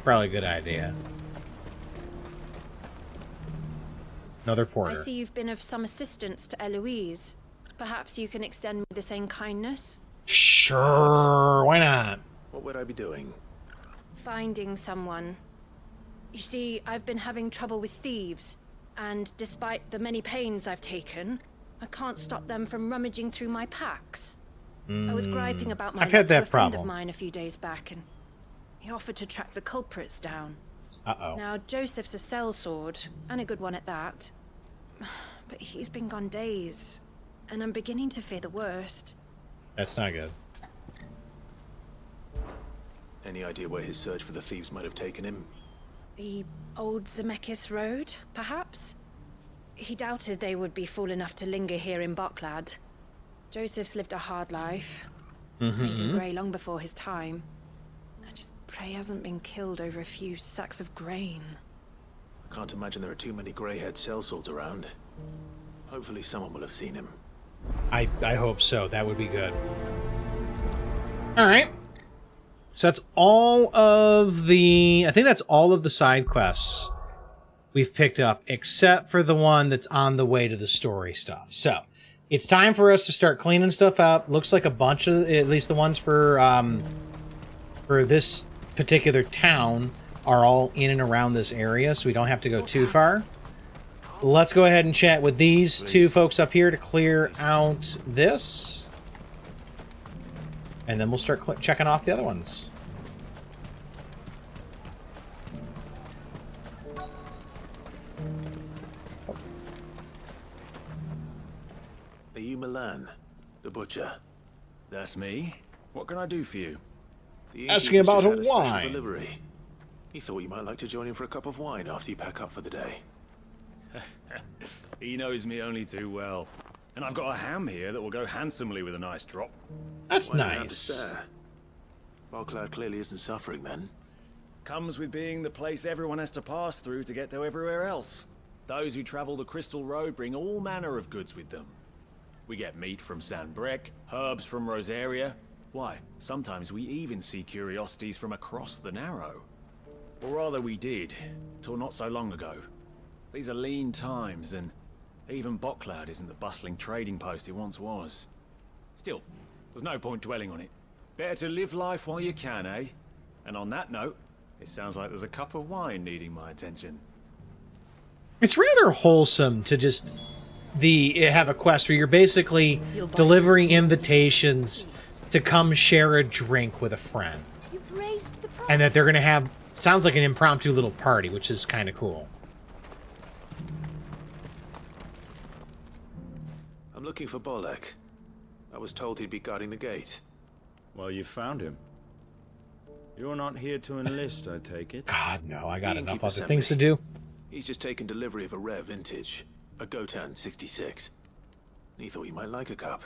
Probably a good idea. Another porter. I see you've been of some assistance to Eloise. Perhaps you can extend me the same kindness? Sure, why not? What would I be doing? Finding someone. You see, I've been having trouble with thieves, and despite the many pains I've taken, I can't stop them from rummaging through my packs. I was griping about my I've had luck to that a friend problem. of mine a few days back, and he offered to track the culprits down. Uh-oh. Now, Joseph's a sellsword, and a good one at that. But he's been gone days, and I'm beginning to fear the worst. That's not good. Any idea where his search for the thieves might have taken him? The old Zemeckis Road, perhaps? He doubted they would be fool enough to linger here in Boklad. Joseph's lived a hard life. Made him grey long before his time. I just pray he hasn't been killed over a few sacks of grain. I can't imagine there are too many grey-haired sellswords around. Hopefully someone will have seen him. I hope so. That would be good. Alright. So that's all of the... I think that's all of the side quests we've picked up, except for the one that's on the way to the story stuff. So, it's time for us to start cleaning stuff up. Looks like a bunch of... At least the ones for this particular town are all in and around this area, so we don't have to go too far. Let's go ahead and chat with these two folks up here to clear out this. And then we'll start checking off the other ones. Are you Milan, the butcher? That's me. What can I do for you? The Asking innkeeper's about just a had special wine. delivery. He thought you might like to join him for a cup of wine after you pack up for the day. He knows me only too well. And I've got a ham here that will go handsomely with a nice drop. That's Why don't you have to nice. spare? Barclay clearly isn't suffering then. Comes with being the place everyone has to pass through to get to everywhere else. Those who travel the Crystal Road bring all manner of goods with them. We get meat from San Brec, herbs from Rosaria. Why, sometimes we even see curiosities from across the Narrow. Or rather we did, till not so long ago. These are lean times, and even Boklad isn't the bustling trading post it once was. Still, there's no point dwelling on it. Better to live life while you can, eh? And on that note, it sounds like there's a cup of wine needing my attention. It's rather wholesome to just have a quest where you're basically delivering invitations to come share a drink with a friend. You've raised the price. And that they're going to have, sounds like an impromptu little party, which is kind of cool. I'm looking for Bolek. I was told he'd be guarding the gate. Well, you found him. You're not here to enlist, I take it? God, no. I got The enough innkeeper other sent things to me. do. He's just taken delivery of a rare vintage, a Gotan 66. He thought you might like a cup.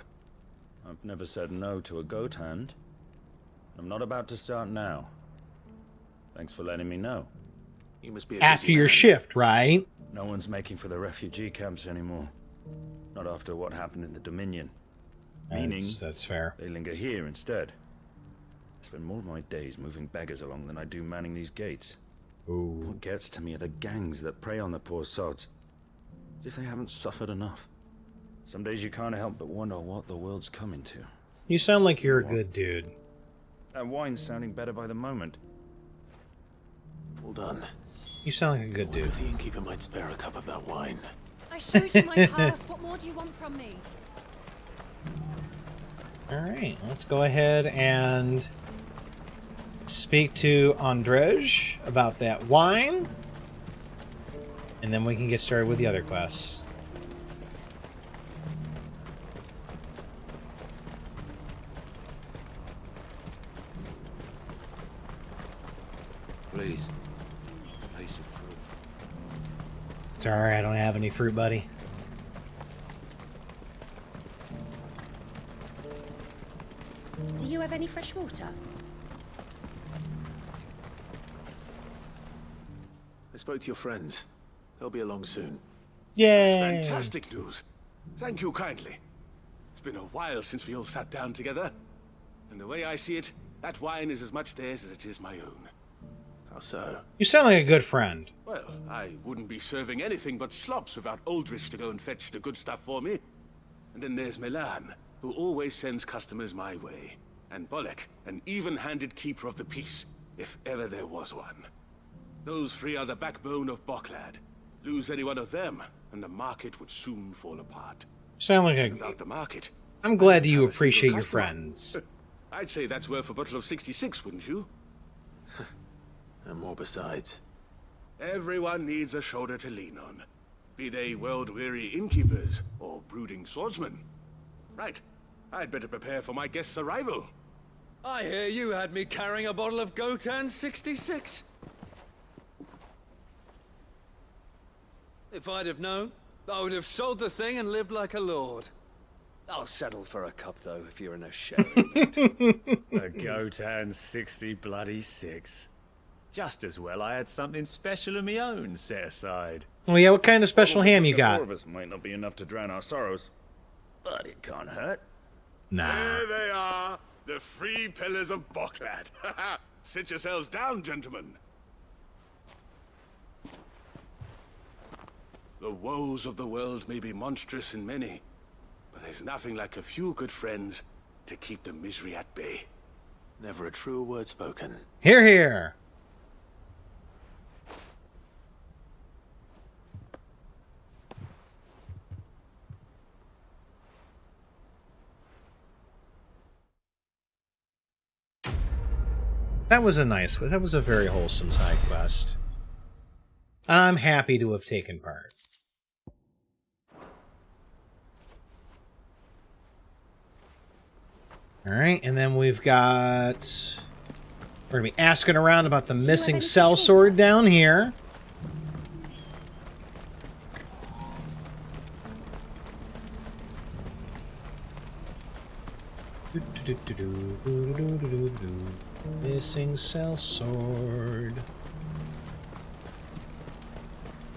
I've never said no to a goat hand. I'm not about to start now. Thanks for letting me know. You must be a After busy your man. shift, right? No one's making for the refugee camps anymore. Not after what happened in the Dominion. Meaning, that's fair. They linger here instead. I spend more of my days moving beggars along than I do manning these gates. Ooh. What gets to me are the gangs that prey on the poor sods. As if they haven't suffered enough. Some days you can't help but wonder what the world's coming to. You sound like you're a good dude. That wine's sounding better by the moment. Well done. You sound like a good dude. If the innkeeper might spare a cup of that wine. I showed you my past. What more do you want from me? Alright, let's go ahead and speak to Andrej about that wine. And then we can get started with the other quests. Please. A piece of fruit. Sorry, I don't have any fruit, buddy. Do you have any fresh water? I spoke to your friends. They'll be along soon. Yay! That's fantastic news. Thank you kindly. It's been a while since we all sat down together. And the way I see it, that wine is as much theirs as it is my own. How so? You sound like a good friend. Well, I wouldn't be serving anything but slops without Aldrich to go and fetch the good stuff for me. And then there's Milan, who always sends customers my way. And Bolek, an even-handed keeper of the peace, if ever there was one. Those three are the backbone of Boklad. Lose any one of them, and the market would soon fall apart. Sound like a... Without the market... I'm glad you appreciate your friends. I'd say that's worth a bottle of 66, wouldn't you? And more besides. Everyone needs a shoulder to lean on. Be they world-weary innkeepers or brooding swordsmen. Right. I'd better prepare for my guest's arrival. I hear you had me carrying a bottle of Gotan 66. If I'd have known, I would have sold the thing and lived like a lord. I'll settle for a cup, though, if you're in a sharing mood. A Gotan 60 bloody 6. Just as well I had something special of my own set aside. Oh yeah, what kind of special ham you got? The 4 of us might not be enough to drown our sorrows, but it can't hurt. Nah. There they are, the 3 pillars of Boklad. Sit yourselves down, gentlemen. The woes of the world may be monstrous in many, but there's nothing like a few good friends to keep the misery at bay. Never a truer word spoken. Hear, hear. That was a nice one. That was a very wholesome side quest. I'm happy to have taken part. Alright, and then we've got... We're going to be asking around about the missing cell sword down here. Missing cell sword.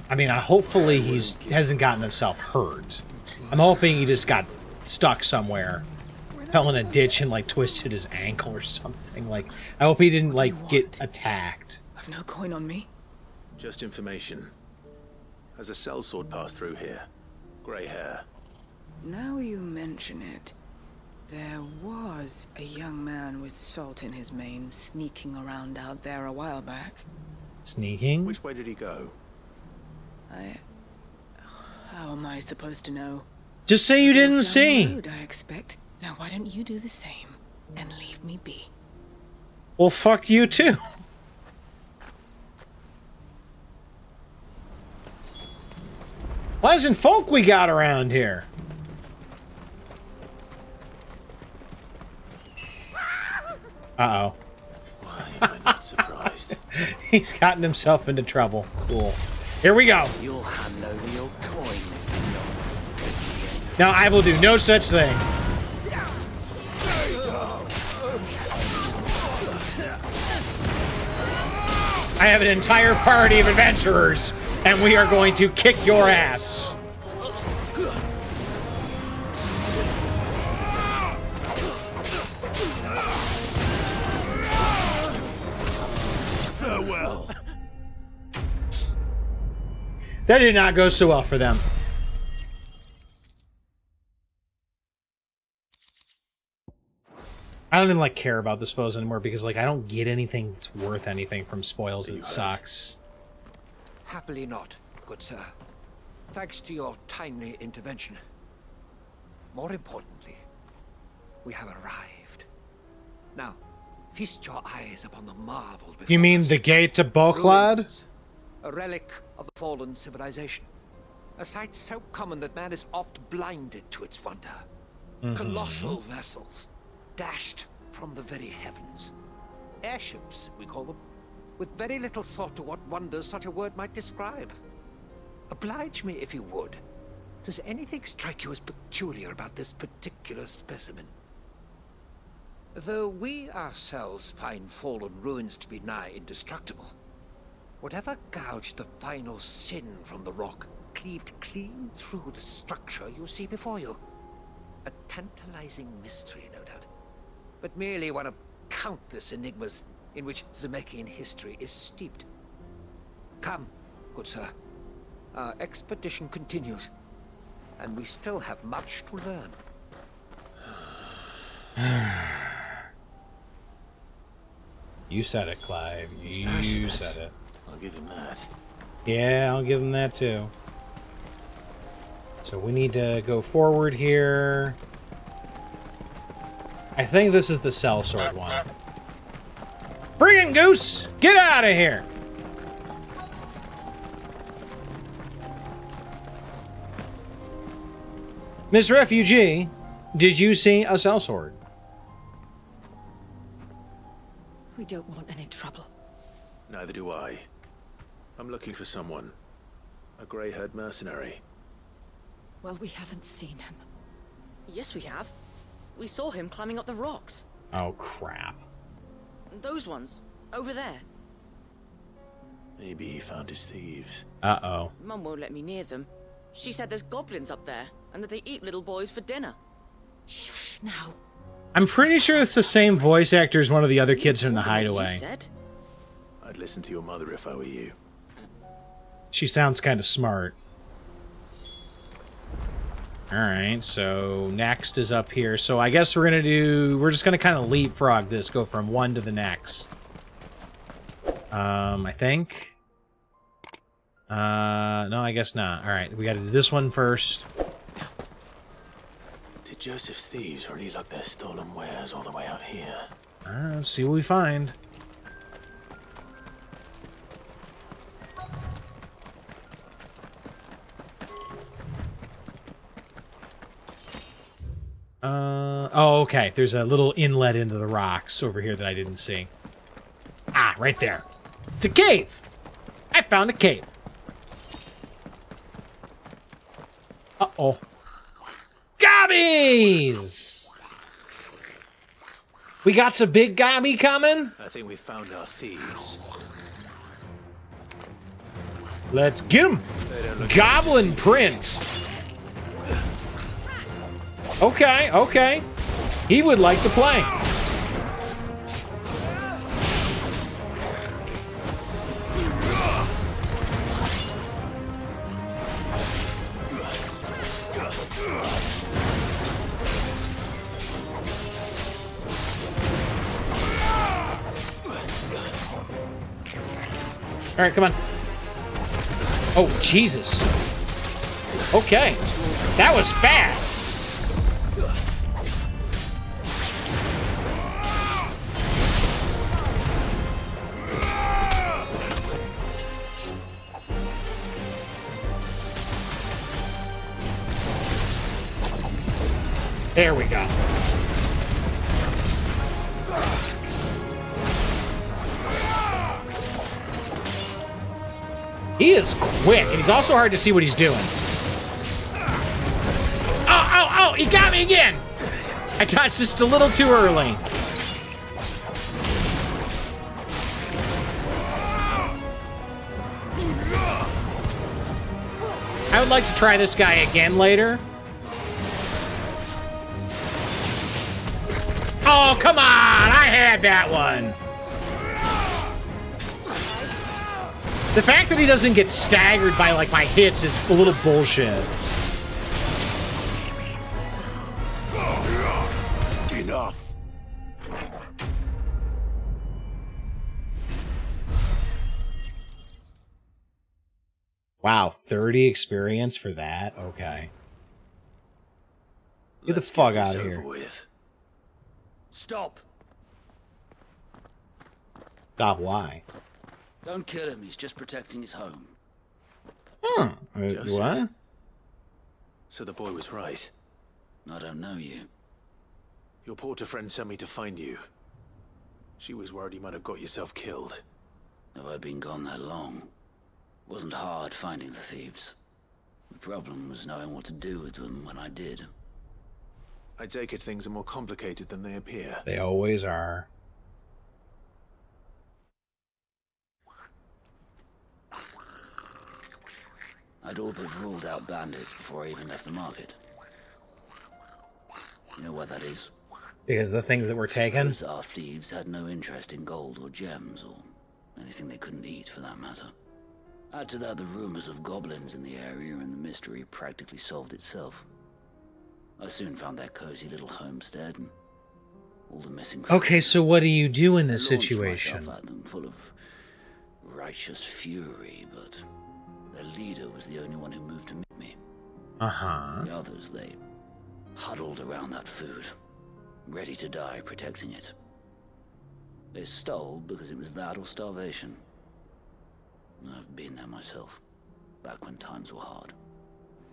I mean, hopefully he hasn't gotten himself hurt. I'm hoping he just got stuck somewhere. Fell in a ditch and, like, twisted his ankle or something. Like, I hope he didn't, like, get attacked. I've no coin on me. Just information. Has a sellsword passed through here? Grey hair. Now you mention it, there was a young man with salt in his mane sneaking around out there a while back. Sneaking? Which way did he go? How am I supposed to know? Just say you didn't Down see. the road, I expect. Now why don't you do the same and leave me be? Well, fuck you too. Pleasant folk we got around here. Uh-oh. Why am I not surprised? He's gotten himself into trouble. Cool. Here we go. You'll hand over your coin. Now I will do no such thing. I have an entire party of adventurers, and we are going to kick your ass. Farewell. That did not go so well for them. I don't even like care about the spoils anymore because like I don't get anything that's worth anything from spoils. It sucks. Happily not, good sir. Thanks to your timely intervention. More importantly, we have arrived. Now, feast your eyes upon the marvel before You mean us. the gate to Boklad? Ruins, a relic of the fallen civilization. A sight so common that man is oft blinded to its wonder. Colossal vessels, dashed from the very heavens. Airships, we call them, with very little thought to what wonders such a word might describe. Oblige me if you would. Does anything strike you as peculiar about this particular specimen? Though we ourselves find fallen ruins to be nigh indestructible, whatever gouged the final sin from the rock cleaved clean through the structure you see before you. A tantalizing mystery, no doubt, but merely one of countless enigmas in which Zemeckis history is steeped. Come, good sir. Our expedition continues, and we still have much to learn. You said it, Clive. He's You passionate. said it. I'll give him that. Yeah, I'll give him that too. So we need to go forward here. I think this is the sellsword one. Bring it, Goose! Get out of here! Miss Refugee, did you see a sellsword? We don't want any trouble. Neither do I. I'm looking for someone. A grey-haired mercenary. Well, we haven't seen him. Yes, we have. We saw him climbing up the rocks. Oh, crap. Those ones, over there. Maybe he found his thieves. Uh-oh. Mum won't let me near them. She said there's goblins up there, and that they eat little boys for dinner. Shh, now. I'm pretty sure it's the same voice actor as one of the other kids from the hideaway. I'd listen to your mother if I were you. She sounds kind of smart. Alright, so next is up here. So I guess we're just gonna kind of leapfrog this, go from one to the next. I think. No, I guess not. Alright, we gotta do this one first. Did Joseph's thieves really lug their stolen wares all the way out here? Let's see what we find. Oh, okay. There's a little inlet into the rocks over here that I didn't see. Ah, right there. It's a cave! I found a cave. Uh-oh. Gobbies! We got some big gobby coming? I think we found our thieves. Let's get them! Goblin print! Okay, okay. He would like to play. All right, come on. Oh, Jesus. Okay. That was fast. There we go. He is quick, and he's also hard to see what he's doing. Oh, oh, oh, he got me again! I touched just a little too early. I would like to try this guy again later. Oh, come on! I had that one! The fact that he doesn't get staggered by, like, my hits is a little bullshit. Enough. Wow, 30 experience for that? Okay. Get the fuck out of here. Stop. Stop, why? Don't kill him, he's just protecting his home. What? So the boy was right. I don't know you. Your porter friend sent me to find you. She was worried you might have got yourself killed. Have I been gone that long? It wasn't hard finding the thieves. The problem was knowing what to do with them when I did. I take it things are more complicated than they appear. They always are. I'd all but ruled out bandits before I even left the market. You know what that is? Because the things that were taken? Because our thieves had no interest in gold or gems, or anything they couldn't eat for that matter. Add to that the rumors of goblins in the area, and the mystery practically solved itself. I soon found their cozy little homestead and all the missing food. Okay, so what do you do in this I launched situation? myself at them full of righteous fury, but their leader was the only one who moved to meet me. Uh-huh. The others, they huddled around that food, ready to die protecting it. They stole because it was that or starvation. I've been there myself, back when times were hard.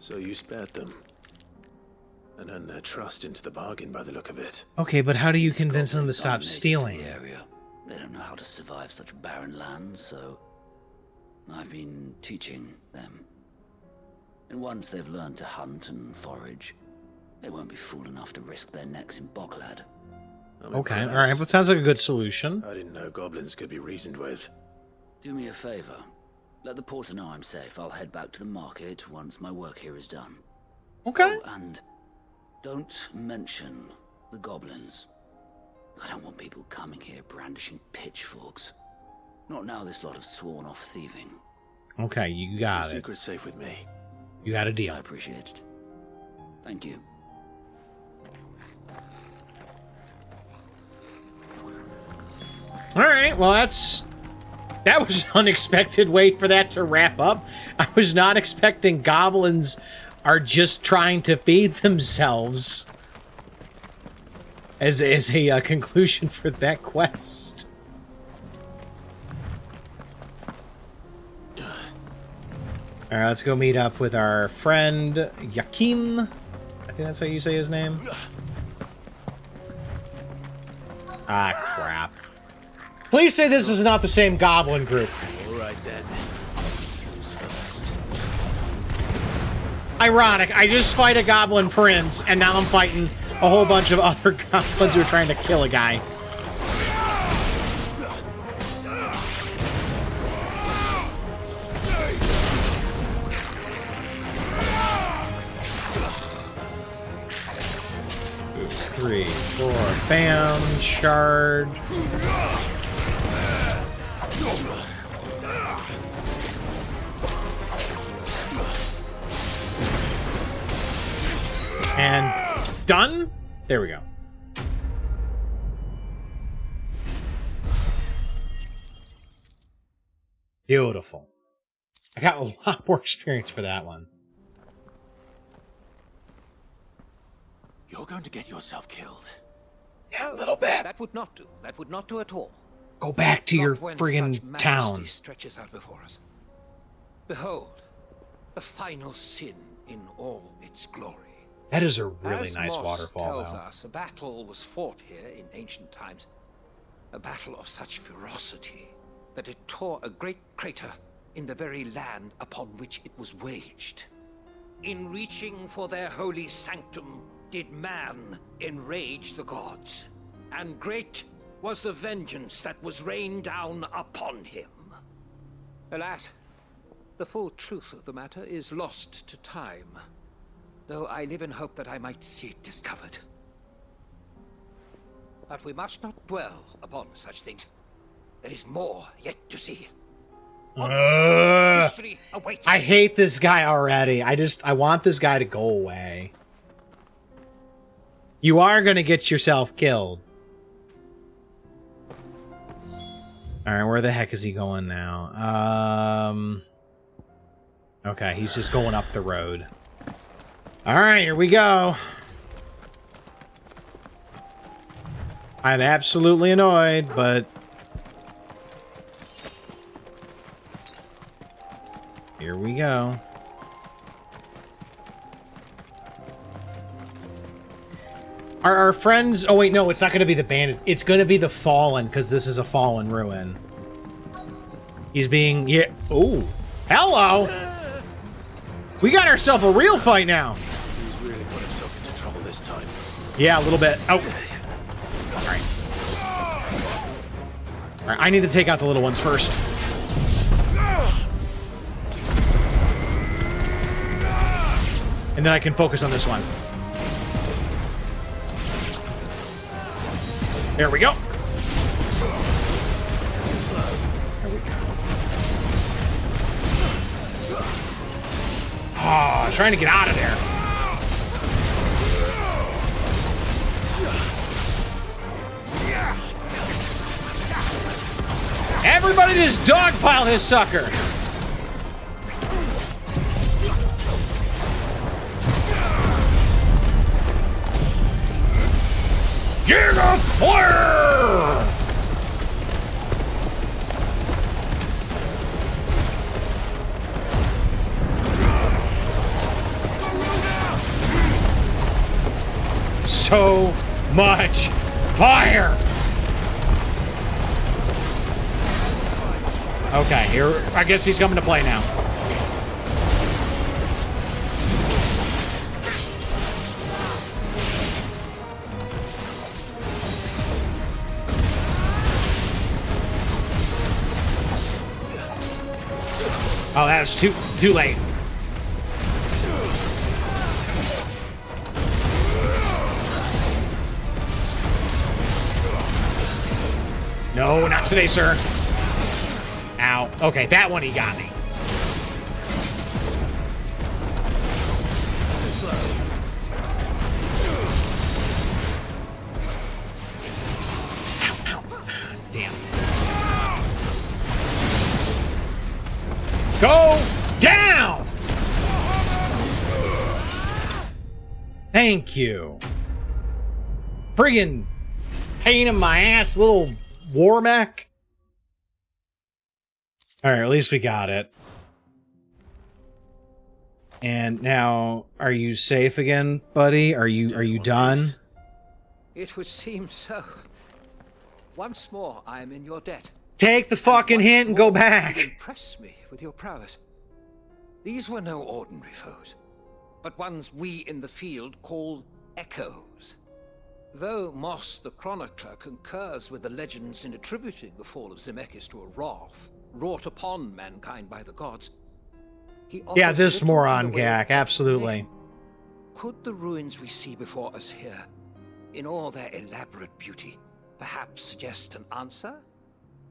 So you spared them? And earned their trust into the bargain by the look of it. Okay, but how do you convince them to stop stealing? The area. They don't know how to survive such barren lands, so I've been teaching them. And once they've learned to hunt and forage, they won't be fool enough to risk their necks in Bocklad. Okay, alright, well, sounds like a good solution. I didn't know goblins could be reasoned with. Do me a favor. Let the porter know I'm safe. I'll head back to the market once my work here is done. Okay. Oh, and don't mention the goblins. I don't want people coming here brandishing pitchforks. Not now this lot have sworn off thieving. Okay, you got Your it. secret's safe with me. You got a deal. I appreciate it. Thank you. Alright, well that was an unexpected way for that to wrap up. I was not expecting goblins are just trying to feed themselves as a conclusion for that quest. Alright, let's go meet up with our friend Yakim. I think that's how you say his name. Ah, crap. Please say this is not the same goblin group. Alright then. Who's first? Ironic, I just fight a goblin prince, and now I'm fighting a whole bunch of other goblins who are trying to kill a guy. Three, four, bam, charge. And done? There we go. Beautiful. I got a lot more experience for that one. You're going to get yourself killed. Yeah, a little bit. That would not do. That would not do at all. Go back to your Not when friggin' such majesty town. stretches out before us. Behold, the final sin in all its glory. That is a really As nice Moss waterfall, tells though. us, a battle was fought here in ancient times. A battle of such ferocity that it tore a great crater in the very land upon which it was waged. In reaching for their holy sanctum, did man enrage the gods, and great was the vengeance that was rained down upon him. Alas, the full truth of the matter is lost to time, though I live in hope that I might see it discovered. But we must not dwell upon such things. There is more yet to see. History awaits. I hate this guy already. I want this guy to go away. You are gonna get yourself killed. Alright, where the heck is he going now? Okay, he's just going up the road. Alright, here we go. I'm absolutely annoyed, but... here we go. Are our friends... oh, wait, no, it's not going to be the bandits. It's going to be the Fallen, because this is a fallen ruin. He's being... yeah. Oh, hello! We got ourselves a real fight now. He's really put himself into trouble this time. Yeah, a little bit. Oh. All right, I need to take out the little ones first. And then I can focus on this one. There we go. Oh, trying to get out of there. Everybody just dogpile his sucker. Get a flare! So much fire! Okay, here, I guess he's coming to play now. Oh, that's too late. No, not today, sir. Ow. Okay, that one he got me. Damn. Go down! Thank you. Friggin' pain in my ass, little war mech. Alright, at least we got it. And now, are you safe again, buddy? Are you done? It would seem so. Once more, I am in your debt. Take the fucking hint and go back. You impress me with your prowess. These were no ordinary foes, but ones we in the field call echoes. Though Moss the Chronicler concurs with the legends in attributing the fall of Zemeckis to a wrath wrought upon mankind by the gods, he yeah, offers this little moron in the way Gak, of absolutely. Could the ruins we see before us here, in all their elaborate beauty, perhaps suggest an answer?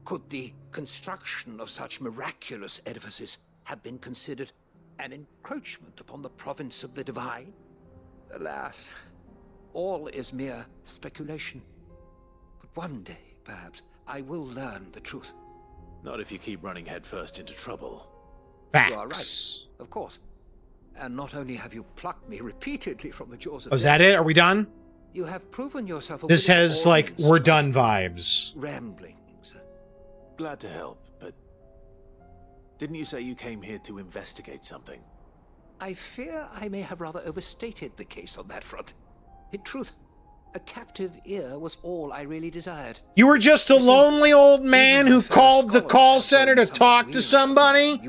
Could the construction of such miraculous edifices have been considered an encroachment upon the province of the divine? Alas, all is mere speculation. But one day, perhaps, I will learn the truth. Not if you keep running headfirst into trouble. Facts. You are right, of course. And not only have you plucked me repeatedly from the jaws of Oh, is that it? Are we done? You have proven yourself a This willing has, like, audience we're to done my vibes. ramblings. Glad to help, but didn't you say you came here to investigate something? I fear I may have rather overstated the case on that front. In truth, a captive ear was all I really desired. You were just a lonely old man who called the call center to talk to somebody?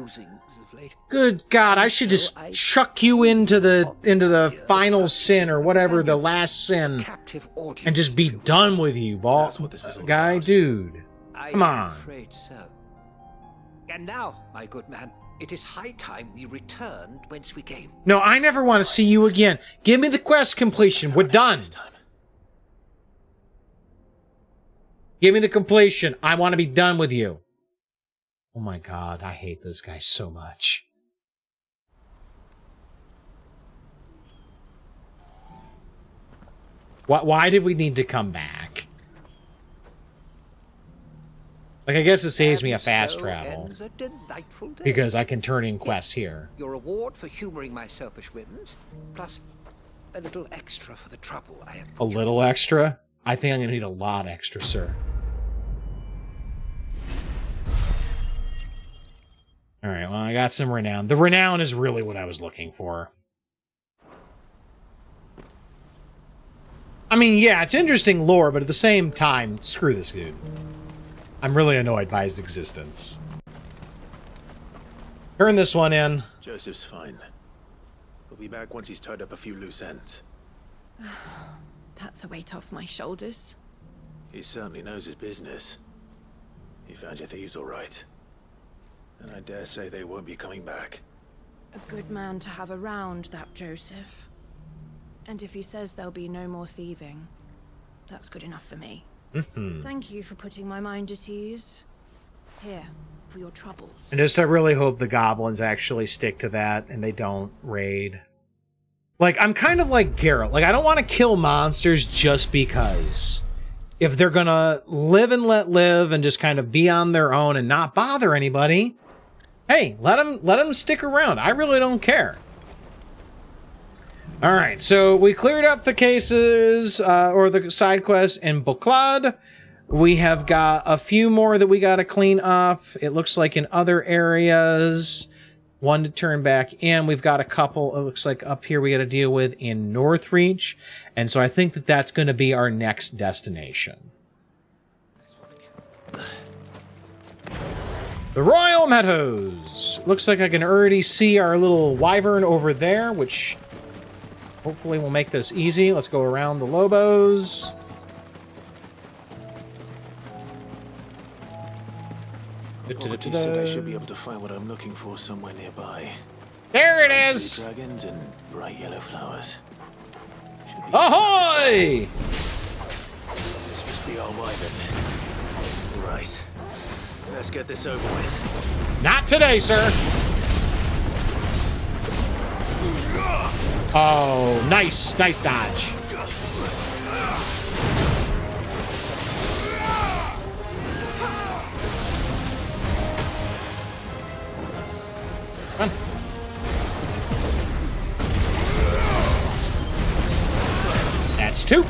Good God, I should just chuck you into the final sin or whatever, the last sin, and just be done with you, guy, dude. Come on. I'm afraid so. And now, my good man, It is high time we returned whence we came. No, I never want to see you again. Give me the quest completion. We're done. Give me the completion. I want to be done with you. Oh my god, I hate this guy so much. Why did we need to come back? Like, I guess it saves me a fast travel. Ends a delightful day. Because I can turn in quests here. Your reward for humoring my selfish whims, plus a little extra for the trouble I have. A little extra? I think I'm going to need a lot extra, sir. Alright, well, I got some renown. The renown is really what I was looking for. I mean, yeah, it's interesting lore, but at the same time, screw this dude. I'm really annoyed by his existence. Turn this one in. Joseph's fine. He'll be back once he's tied up a few loose ends. That's a weight off my shoulders. He certainly knows his business. He found your thieves all right. And I dare say they won't be coming back. A good man to have around, that Joseph. And if he says there'll be no more thieving, that's good enough for me. Thank you for putting my mind at ease. Here, for your troubles. And just I really hope the goblins actually stick to that and they don't raid. Like, I'm kind of like Geralt. Like, I don't want to kill monsters just because. If they're gonna live and let live and just kind of be on their own and not bother anybody, hey, let them stick around. I really don't care. All right, so we cleared up the cases, or the side quests in Boclad. We have got a few more that we got to clean up. It looks like in other areas, one to turn back in. We've got a couple, it looks like up here we got to deal with in Northreach. And so I think that that's going to be our next destination. The Royal Meadows. Looks like I can already see our little wyvern over there, which hopefully will make this easy. Let's go around the Lobos. He said I should be able to find what I'm looking for somewhere nearby. There it is! Dragons and bright yellow flowers. Ahoy! This must be our wyvern. Right. Let's get this over with. Not today, sir. Oh, nice. Nice dodge. Come on. That's two.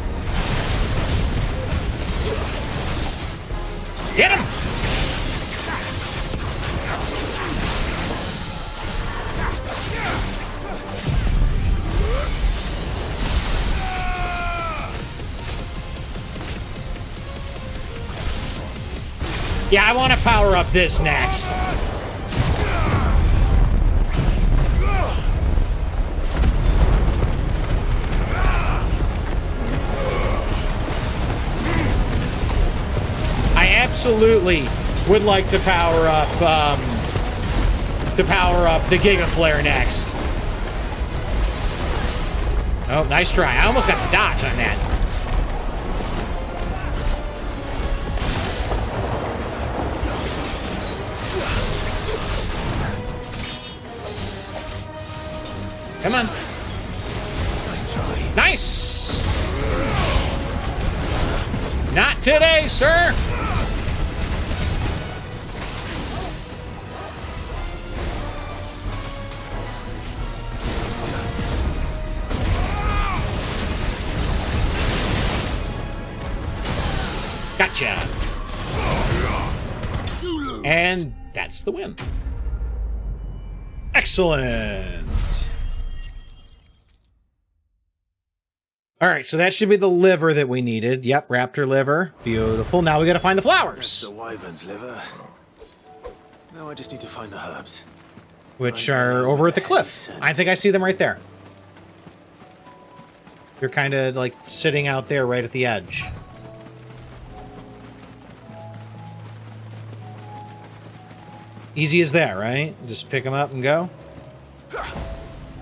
Get him! Yeah, I want to power up this next. I absolutely would like to power up the Giga Flare next. Oh, nice try. I almost got the dodge on that. Come on. Nice! Not today, sir! Gotcha! And that's the win. Excellent! All right, so that should be the liver that we needed. Yep, raptor liver. Beautiful. Now we got to find the flowers. That's the wyvern's liver. Now I just need to find the herbs. Which are over at the cliff. I think I see them right there. They're kind of like sitting out there right at the edge. Easy as that, right? Just pick them up and go.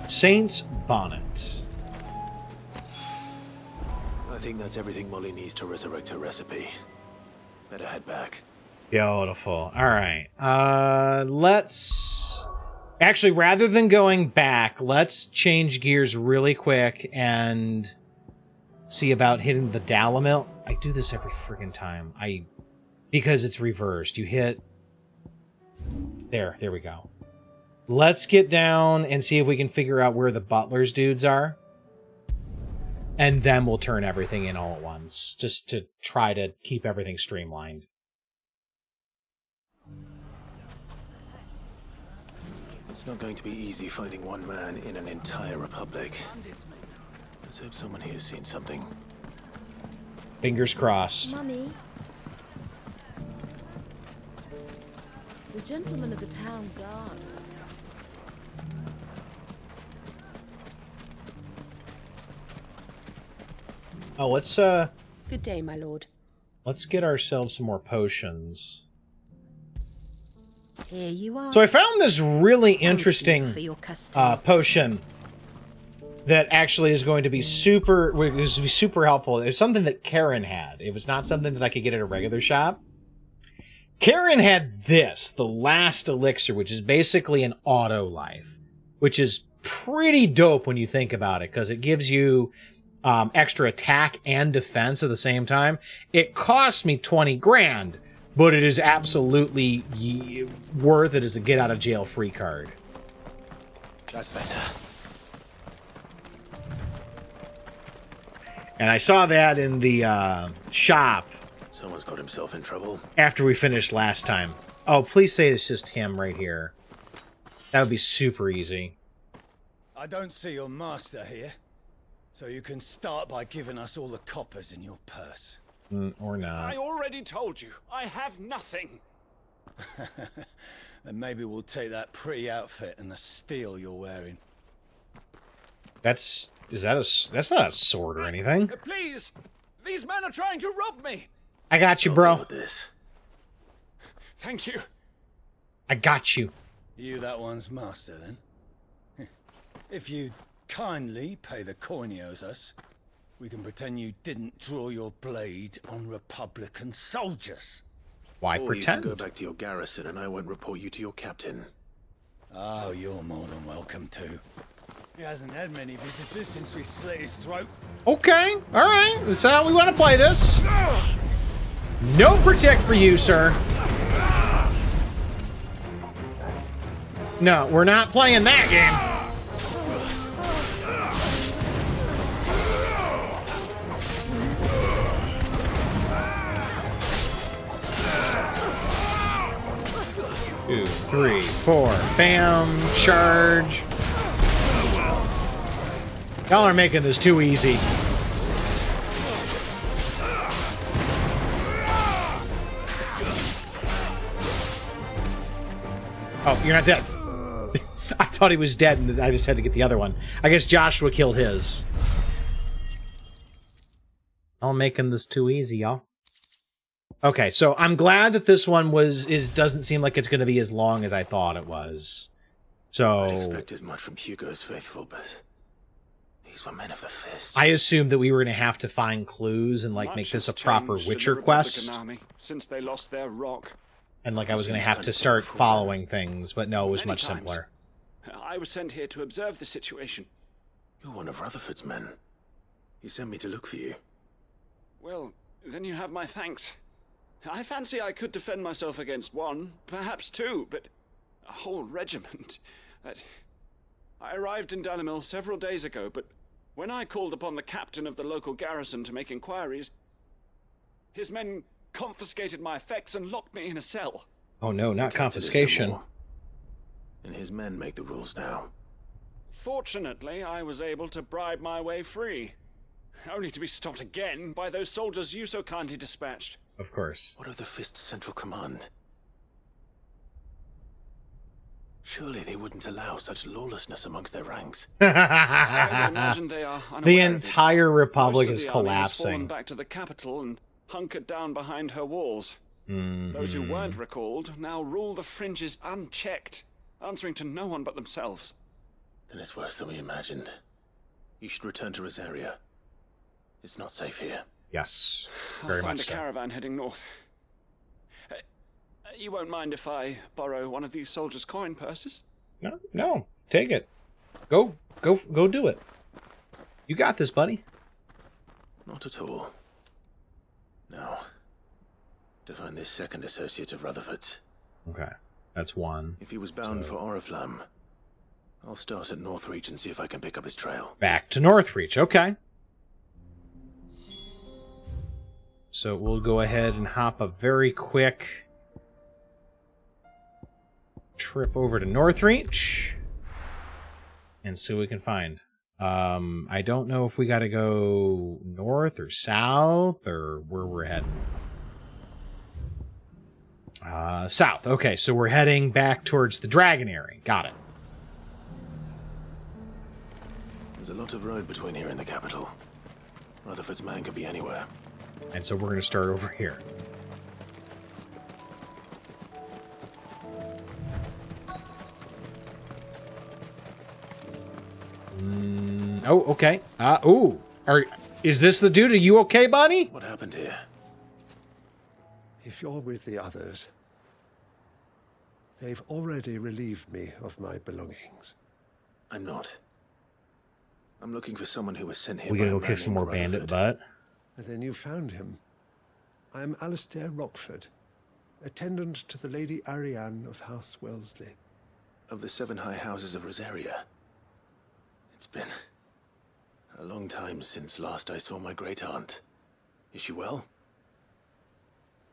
Saint's Bonnet. I think that's everything Molly needs to resurrect her recipe. Better head back. Beautiful. All right. Let's... Actually, rather than going back, let's change gears really quick and see about hitting the Dalimil. I do this every friggin' time. Because it's reversed. You hit... There we go. Let's get down and see if we can figure out where the Butler's dudes are. And then we'll turn everything in all at once. Just to try to keep everything streamlined. It's not going to be easy finding one man in an entire republic. Let's hope someone here has seen something. Fingers crossed. Mummy. The gentleman of the town guard. Oh, let's Good day, my lord. let's get ourselves some more potions. Here you are. So I found this really interesting for your custom. potion that actually is going to be super helpful. It's something that Karen had. It was not something that I could get at a regular shop. Karen had this, the last elixir, which is basically an auto life, which is pretty dope when you think about it, because it gives you extra attack and defense at the same time. It cost me 20 grand, but it is absolutely worth it as a get out of jail free card. That's better. And I saw that in the shop. Someone's got himself in trouble. After we finished last time. Oh, please say it's just him right here. That would be super easy. I don't see your master here, so you can start by giving us all the coppers in your purse. Or not. I already told you, I have nothing. Then maybe we'll take that pretty outfit and the steel you're wearing. That's not a sword or anything. Please, these men are trying to rob me. I got you, bro. Thank you. I got you. You that one's master, then? If you'd kindly pay the coin he owes us, we can pretend you didn't draw your blade on Republican soldiers. Why or pretend? You can go back to your garrison and I won't report you to your captain. Oh, you're more than welcome to. He hasn't had many visitors since we slit his throat. Okay, all right. That's how we want to play this. No protect for you, sir. No, we're not playing that game. Two, three, four. Bam. Charge. Y'all are making this too easy. Oh, you're not dead. I thought he was dead, and I just had to get the other one. I guess Joshua killed his. I'm making this too easy, y'all. Okay, so I'm glad that this one doesn't seem like it's going to be as long as I thought it was. So I'd expect as much from Hugo's faithful, but these were men of the fist. I assumed that we were going to have to find clues and like make this a proper Witcher quest. Army since they lost their rock. And like I was going to have to start following things, but no, it was much simpler. I was sent here to observe the situation. You're one of Rutherford's men. He sent me to look for you. Well, then you have my thanks. I fancy I could defend myself against one, perhaps two, but a whole regiment. I arrived in Dalimil several days ago, but when I called upon the captain of the local garrison to make inquiries, his men confiscated my effects and locked me in a cell. Oh no, not confiscation. And his men make the rules now. Fortunately, I was able to bribe my way free, only to be stopped again by those soldiers you so kindly dispatched. Of course. What of the Fist Central Command? Surely they wouldn't allow such lawlessness amongst their ranks. I imagine they are unaware the of it. entire republic Most of is the army has fallen collapsing. back to the capital and hunkered down behind her walls. Those who weren't recalled now rule the fringes unchecked, answering to no one but themselves. Then it's worse than we imagined. You should return to Rosaria. It's not safe here. Yes, I'll very find much a so. caravan heading north. You won't mind if I borrow one of these soldiers' coin purses? No, take it. Go do it. You got this, buddy. Not at all. No. To find this second associate of Rutherford's. Okay, that's one. If he was bound for Oriflamme, I'll start at Northreach and see if I can pick up his trail. Back to Northreach, okay. So we'll go ahead and hop a very quick trip over to Northreach and see what we can find. I don't know if we got to go north or south or where we're heading. South. Okay, so we're heading back towards the Dragonary. Got it. There's a lot of road between here and the capital. Rutherford's man could be anywhere. And so we're going to start over here. Oh, okay. Is this the dude? Are you okay, buddy? What happened here? If you're with the others, they've already relieved me of my belongings. I'm not. I'm looking for someone who was sent here We by gotta a go man kick some named more bandit Rutherford. butt. And then you found him. I am Alistair Rockford, attendant to the Lady Ariane of House Wellesley. Of the 7 high houses of Rosaria. It's been a long time since last I saw my great-aunt. Is she well?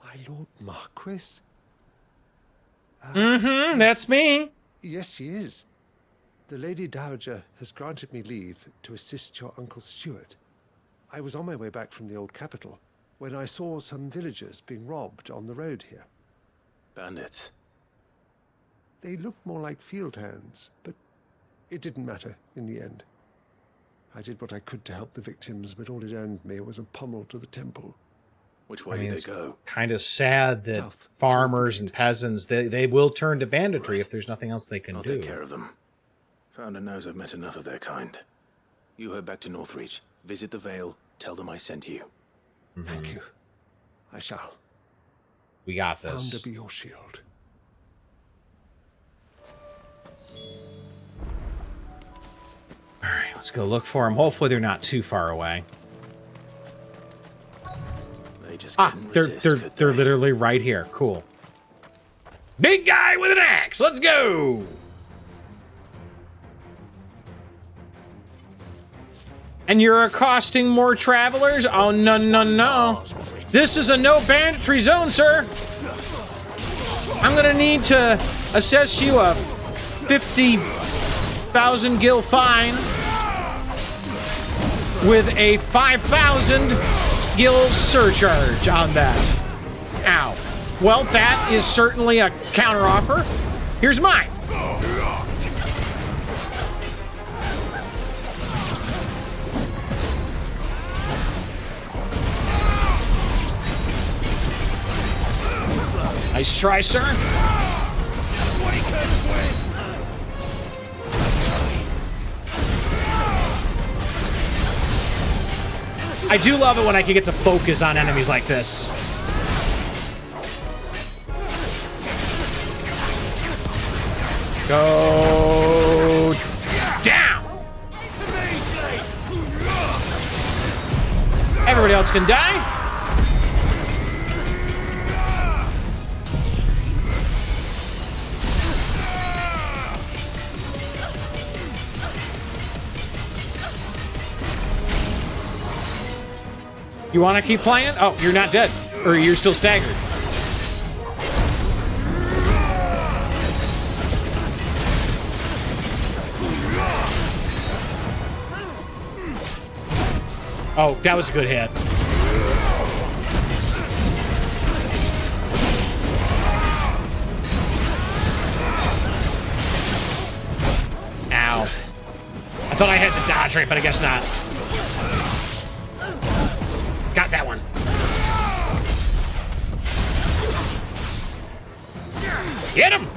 My Lord Marquis? That's me. Yes, she is. The Lady Dowager has granted me leave to assist your Uncle Stuart. I was on my way back from the old capital when I saw some villagers being robbed on the road here. Bandits? They looked more like field hands, but it didn't matter in the end. I did what I could to help the victims, but all it earned me was a pummel to the temple. Which way did they go? Kind of sad that South. farmers and peasants, they will turn to banditry if there's nothing else they can I'll do. take care of them. Founder knows I've met enough of their kind. You head back to Northreach, visit the Vale, tell them I sent you. Thank you. I shall. We got this. Founder be your shield. All right, let's go look for them. Hopefully they're not too far away. They just couldn't resist, could They're they? literally right here. Cool. Big guy with an axe. Let's go. And you're accosting more travelers? Oh, no, no, no. This is a no banditry zone, sir. I'm going to need to assess you a 50,000 gil fine with a 5,000 gil surcharge on that. Ow. Well, that is certainly a counteroffer. Here's mine. Nice try, sir. I do love it when I can get to focus on enemies like this. Go down. Everybody else can die. You want to keep playing? Oh, you're not dead. Or you're still staggered. Oh, that was a good hit. Ow. I thought I had the dodge rate, but I guess not. Got that one. Get him!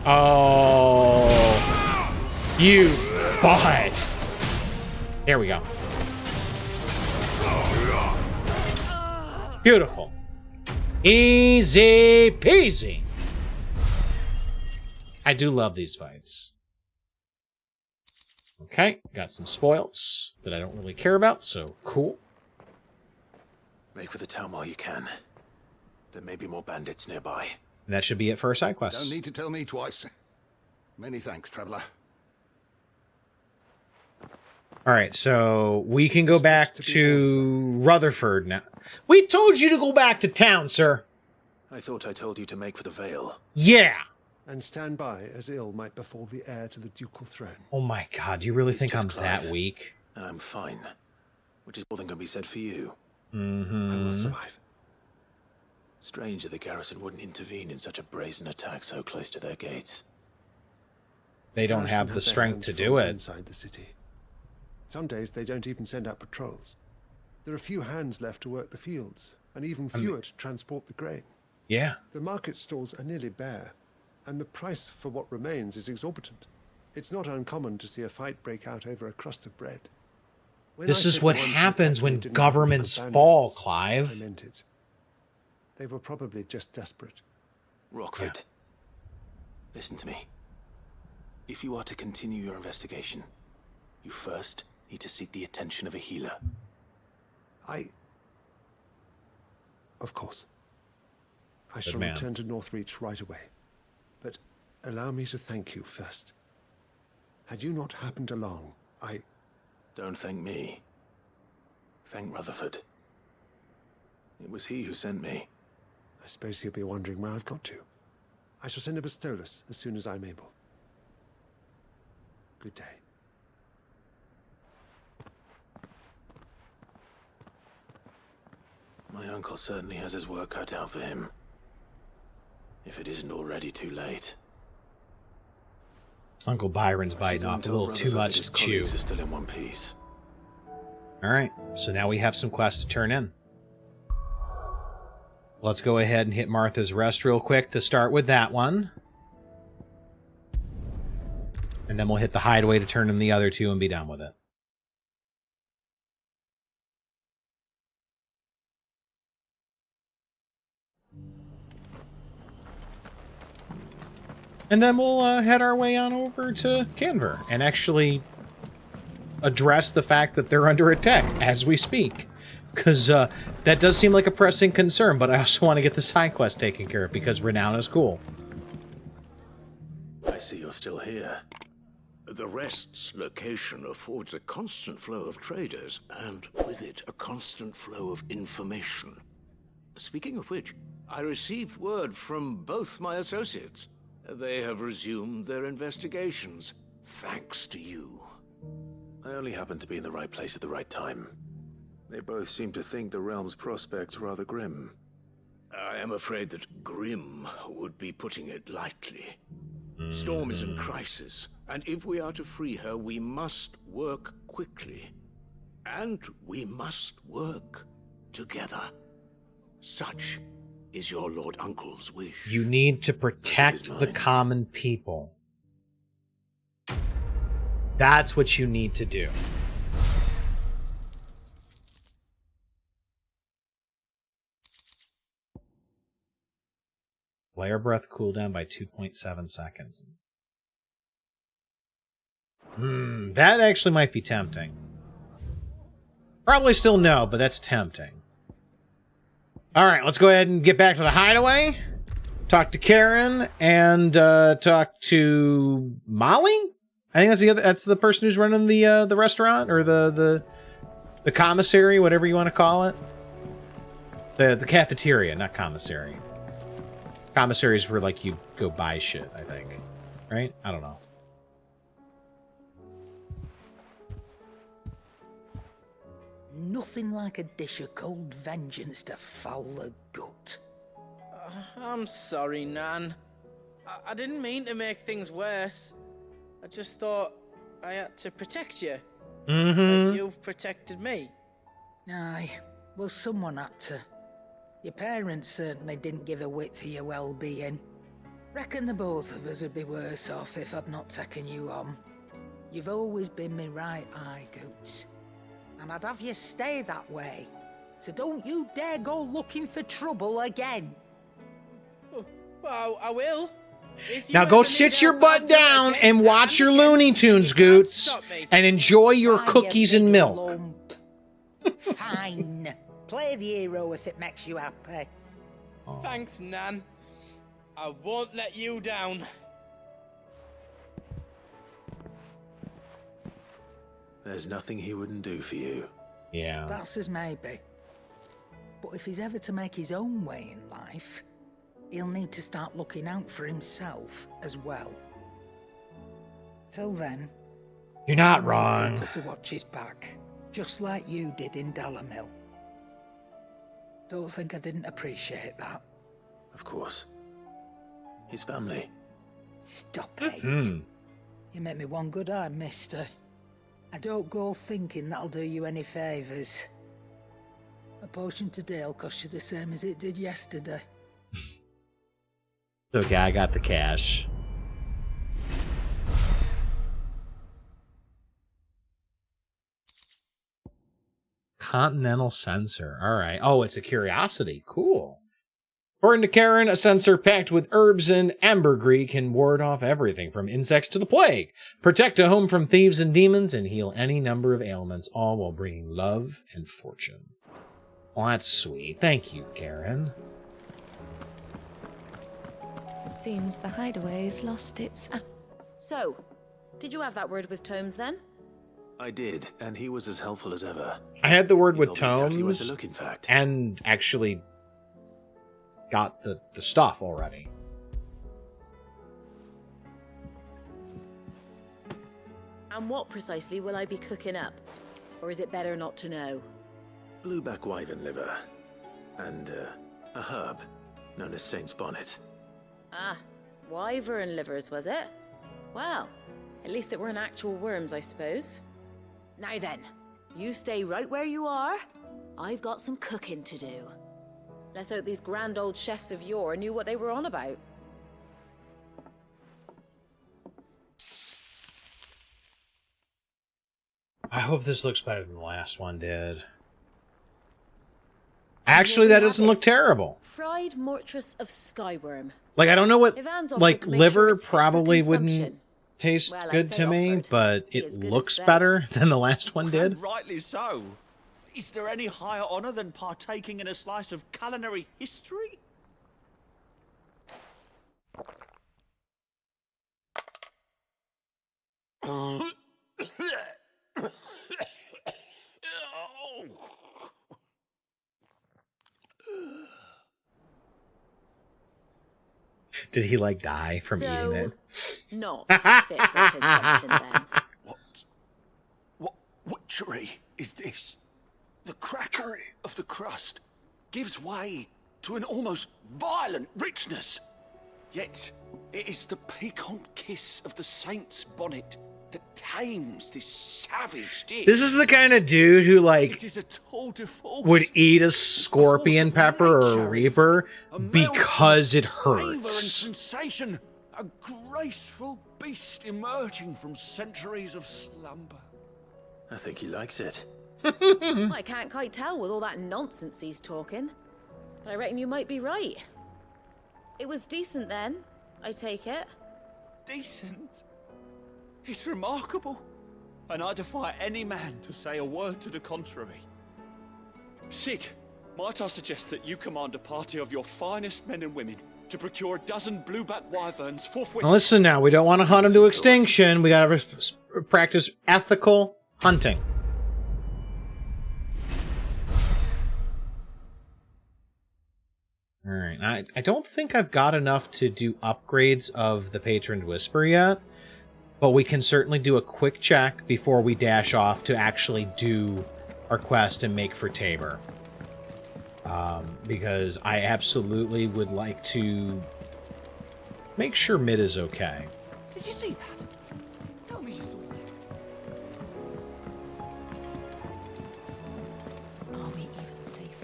Oh, you butt. There we go. Beautiful. Easy peasy. I do love these fights. Okay, got some spoils that I don't really care about, so cool. Make for the town while you can. There may be more bandits nearby. And that should be it for our side quests. Don't need to tell me twice. Many thanks, traveler. All right, so we can go back to Rutherford now. We told you to go back to town, sir. I thought I told you to make for the Vale. Yeah. And stand by as ill might befall the heir to the ducal throne. Oh my God, you really think I'm Clive, that weak? And I'm fine. Which is more than can be said for you. Mm-hmm. I will survive. Strange that the garrison wouldn't intervene in such a brazen attack so close to their gates. They don't have the strength to do it. Inside the city. Some days they don't even send out patrols. There are few hands left to work the fields, and even fewer to transport the grain. Yeah. The market stalls are nearly bare, and the price for what remains is exorbitant. It's not uncommon to see a fight break out over a crust of bread. This is what happens when governments fall, Clive. I meant it. They were probably just desperate. Rockford, listen to me. If you are to continue your investigation, you first need to seek the attention of a healer. Of course. I shall return to Northreach right away. But allow me to thank you first. Had you not happened along, Don't thank me. Thank Rutherford. It was he who sent me. I suppose he'll be wondering where I've got to. I shall send a Bastolus as soon as I'm able. Good day. My uncle certainly has his work cut out for him. If it isn't already too late. Uncle Byron's biting off a little too much to chew. Are still in one piece. All right, so now we have some quests to turn in. Let's go ahead and hit Martha's Rest real quick to start with that one. And then we'll hit the Hideaway to turn in the other two and be done with it. And then we'll head our way on over to Kanver and actually address the fact that they're under attack as we speak. Because that does seem like a pressing concern, but I also want to get the side quest taken care of because renown is cool. I see you're still here. The Rest's location affords a constant flow of traders, and with it, a constant flow of information. Speaking of which, I received word from both my associates. They have resumed their investigations, thanks to you. I only happened to be in the right place at the right time. They both seem to think the realm's prospects rather grim. I am afraid that grim would be putting it lightly. Storm is in crisis, and if we are to free her, we must work quickly. And we must work together. Such is your Lord Uncle's wish. You need to protect the common people. That's what you need to do. Flare breath cooldown by 2.7 seconds. That actually might be tempting. Probably still no, but that's tempting. Alright, let's go ahead and get back to the Hideaway. Talk to Karen and talk to Molly? I think that's the person who's running the restaurant or the commissary, whatever you want to call it. The cafeteria, not commissary. Commissaries where, like, you go buy shit, I think. Right? I don't know. Nothing like a dish of cold vengeance to foul the gut. I'm sorry, Nan. I didn't mean to make things worse. I just thought I had to protect you. Mm-hmm. Like you've protected me. Aye, Well, someone had to. Your parents certainly didn't give a whit for your well-being. Reckon the both of us would be worse off if I'd not taken you on. You've always been me right eye, Goots. And I'd have you stay that way. So don't you dare go looking for trouble again. Well, I will. Now go sit your butt down and watch your Looney Tunes, Goots, and enjoy your cookies and milk. Fine. Play the hero if it makes you happy. Thanks, Nan. I won't let you down. There's nothing he wouldn't do for you. Yeah. That's as maybe. But if he's ever to make his own way in life, he'll need to start looking out for himself as well. Till then, you're not he'll need wrong. people to watch his back, just like you did in Dalamil. Don't think I didn't appreciate that. Of course. His family. Stop it. You make me one good eye, mister. I don't go thinking that'll do you any favours. A potion today'll cost you the same as it did yesterday. It's okay, I got the cash. Continental sensor. All right. Oh, it's a curiosity. Cool. According to Karen, a sensor packed with herbs and ambergris can ward off everything from insects to the plague, protect a home from thieves and demons, and heal any number of ailments, all while bringing love and fortune. Well, that's sweet. Thank you, Karen. It seems the hideaway's lost its... So, did you have that word with Tomes then? I did, and he was as helpful as ever. I had the word He with told me exactly where to Tomes, look, in fact. and actually got the stuff already. And what precisely will I be cooking up? Or is it better not to know? Blueback wyvern liver. And a herb known as Saint's Bonnet. Ah, wyvern livers, was it? Well, at least it weren't actual worms, I suppose. Now then, you stay right where you are. I've got some cooking to do. Let's hope these grand old chefs of yore knew what they were on about. I hope this looks better than the last one did. Actually, that doesn't look terrible. Fried mortress of skyworm. Like, I don't know what, Ivan's offered like, to make liver sure it's fit for probably consumption. wouldn't taste Well, I good say to me, offered. but Be it as good as looks begged. better than the last one did. And rightly so. Is there any higher honor than partaking in a slice of culinary history? Did he, like, die from eating So, it? not fit for consumption then. What witchery is this? The crackle of the crust gives way to an almost violent richness. Yet, it is the piquant kiss of the saint's bonnet that tames this savage dish. This is the kind of dude who, like, It is a tour de force. would eat a scorpion pepper or a reaper because it Flavor and hurts. sensation, a graceful beast emerging from centuries of slumber. I think he likes it. I can't quite tell with all that nonsense he's talking. But I reckon you might be right. It was decent then, I take it. Decent? It's remarkable. And I defy any man to say a word to the contrary. Sid, might I suggest that you command a party of your finest men and women to procure a dozen blueback wyverns forthwith? Now listen now, we don't want to hunt him to extinction. We gotta practice ethical hunting. Alright, I don't think I've got enough to do upgrades of the Patron's Whisper yet, but we can certainly do a quick check before we dash off to actually do our quest and make for Tabor. Because I absolutely would like to make sure Mid is okay. Did you see that? Tell me you saw it. Are we even safe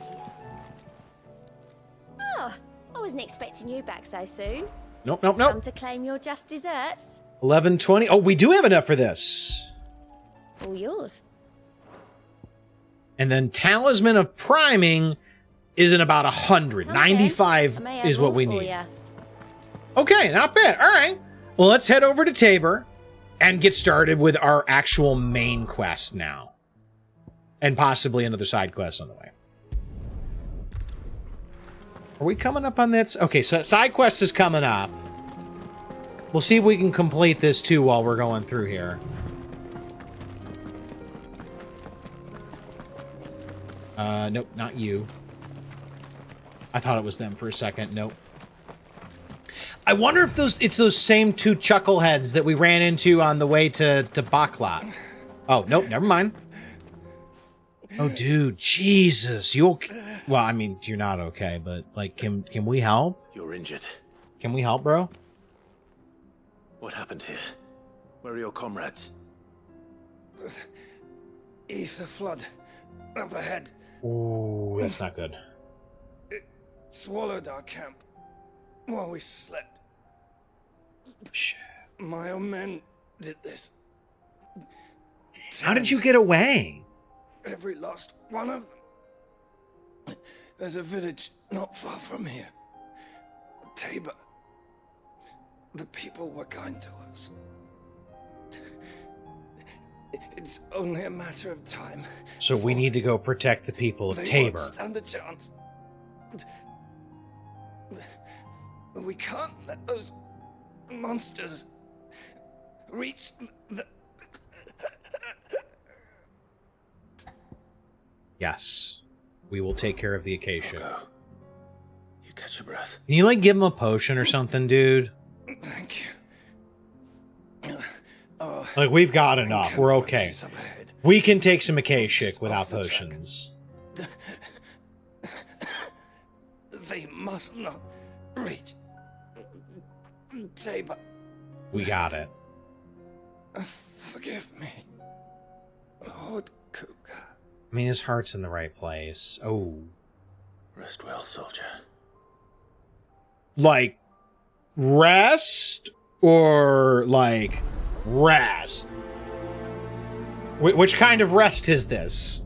Wasn't expecting you back so soon. Nope, nope, Come nope. to claim your just desserts. 11:20. Oh, we do have enough for this. All yours. And then Talisman of Priming is in about 100. 95 is what we need. Okay, not bad. All right. Well, let's head over to Tabor and get started with our actual main quest now. And possibly another side quest on the way. Are we coming up on this? Okay, so side quest is coming up. We'll see if we can complete this too while we're going through here. Nope, not you. I thought it was them for a second. Nope. I wonder if it's those same two chuckleheads that we ran into on the way to Baklat. Oh, nope, never mind. Oh, dude, Jesus. You okay? Well, I mean, you're not okay, but, like, can we help? You're injured. Can we help, bro? What happened here? Where are your comrades? Ether flood. Up ahead. Ooh, that's not good. It swallowed our camp while we slept. Shit. My own men did this. How did you get away? Every last one of them. There's a village not far from here. Tabor. The people were kind to us. It's only a matter of time. So we need to go protect the people of They Tabor. won't stand a chance. We can't let those monsters reach the... Yes. We will take care of the Acacia. You catch your breath. Can you, like, give him a potion or something, dude? Thank you. Like, we've got enough. We're okay. We can take some Akashic without potions. They must not reach Tabor. We got it. Forgive me, Lord Kuka. I mean, his heart's in the right place. Oh. Rest well, soldier. Like, rest? Or, like, rest? Which kind of rest is this?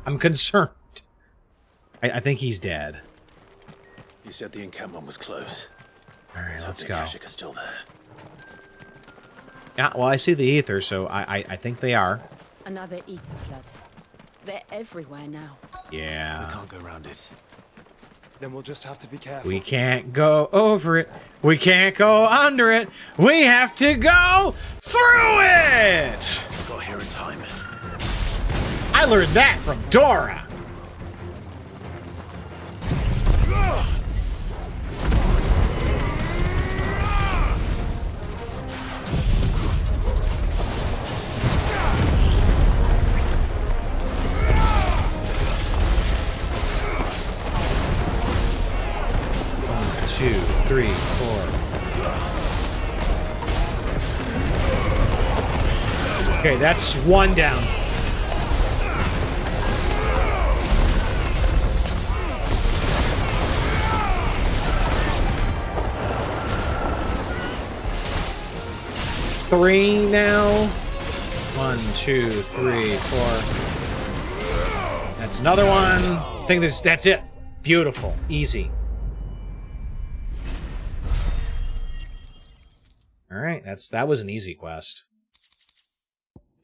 I'm concerned. I think he's dead. You said the encampment was close. All right, let's The go. Akashic are still there. Yeah, well, I see the ether, so I think they are. Another ether flood. They're everywhere now. Yeah. We can't go around it. Then we'll just have to be careful. We can't go over it. We can't go under it. We have to go through it! Got here in time. I learned that from Dora. Two, three, four. Okay, that's one down. Three now. 1, 2, 3, 4. That's another one. I think that's it. Beautiful. Easy. Alright, that was an easy quest.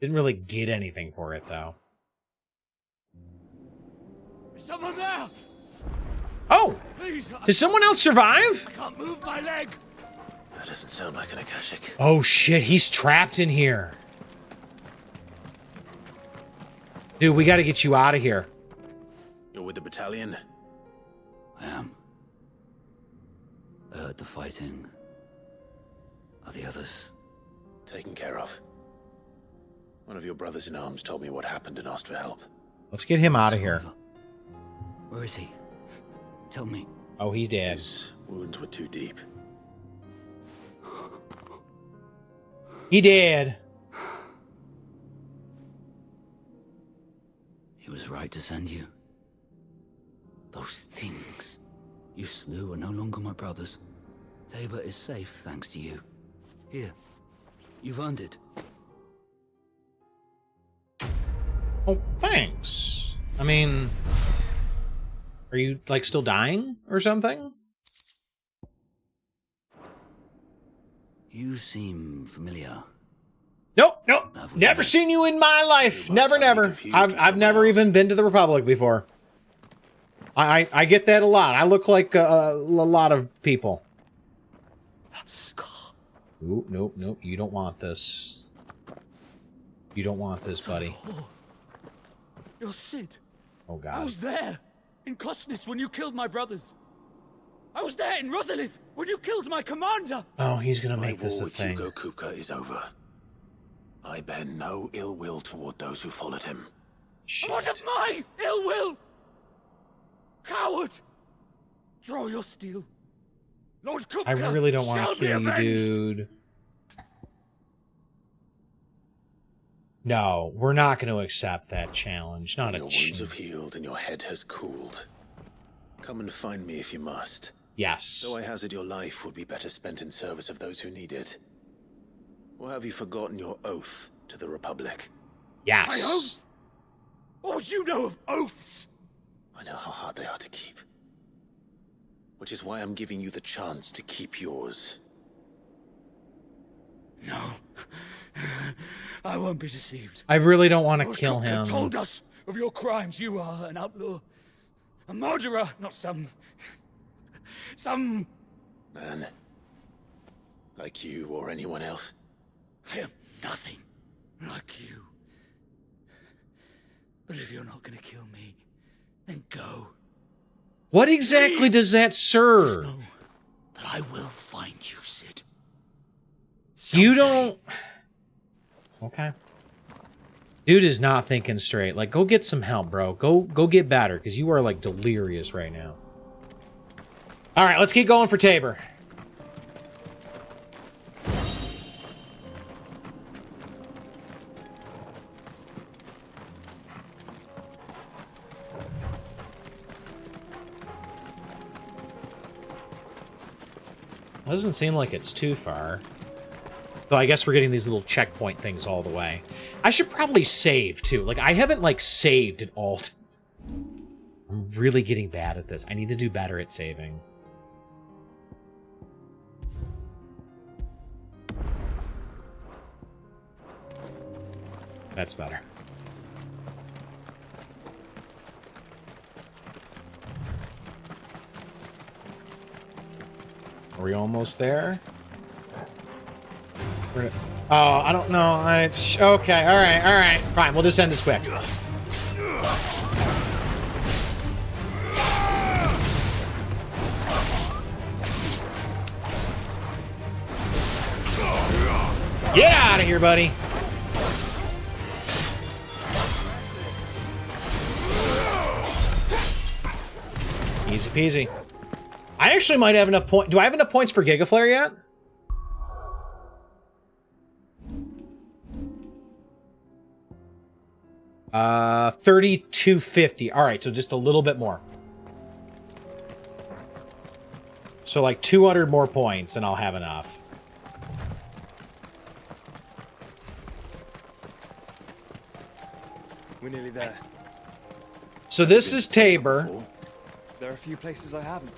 Didn't really get anything for it, though. Is someone there? Oh! Please. Did someone else survive? I can't move my leg. That doesn't sound like an Akashic. Oh shit, he's trapped in here. Dude, we gotta get you out of here. You're with the battalion? I am. I heard the fighting. Are the others? Taken care of. One of your brothers in arms told me what happened and asked for help. Let's get him out of here. Where is he? Tell me. Oh, he's dead. His wounds were too deep. He did. He was right to send you. Those things. You slew are no longer my brothers. Tabor is safe thanks to you. Here, you've earned it. Oh, thanks. I mean, are you, like, still dying or something? You seem familiar. Nope, nope. Never seen you in my life. Never, never. I've never even been to the Republic before. I get that a lot. I look like a lot of people. Ooh, nope, nope. You don't want this. You don't want this, buddy. You're Sid. Oh, God. I was there in Cosnis when you killed my brothers. I was there in Rosalith when you killed my commander. Oh, he's gonna make this a with thing. Hugo Kupka is over. I bear no ill will toward those who followed him. And what of my ill will? Coward! Draw your steel. Lord Kupka I really don't want shall to be kill you, avenged. dude. No, we're not going to accept that challenge. Not a Your chance. wounds have healed and your head has cooled. Come and find me if you must. Yes. Though I hazard your life would be better spent in service of those who need it. Or have you forgotten your oath to the Republic? Yes. My oath? What would you know of oaths? I know how hard they are to keep. Which is why I'm giving you the chance to keep yours. No. I won't be deceived. I really don't want to Lord kill Kupka him. told us of your crimes. You are an outlaw. A murderer, not some Man. Like you or anyone else. I am nothing like you. But if you're not gonna kill me, then go. What exactly does that serve? Know that I will find you, Sid. You don't... Okay. Dude is not thinking straight. Like, go get some help, bro. Go get better, because you are, like, delirious right now. Alright, let's keep going for Tabor. Doesn't seem like it's too far. So I guess we're getting these little checkpoint things all the way. I should probably save, too. Like, I haven't, like, saved at all. I'm really getting bad at this. I need to do better at saving. That's better. Are we almost there? Oh, I don't know. Okay, alright. Fine, we'll just end this quick. Get out of here, buddy. Easy peasy. I actually might have enough points. Do I have enough points for Giga Flare yet? Uh, 3250. All right, so just a little bit more. So like 200 more points, and I'll have enough. We're nearly there. So this is Tabor. There are a few places I haven't.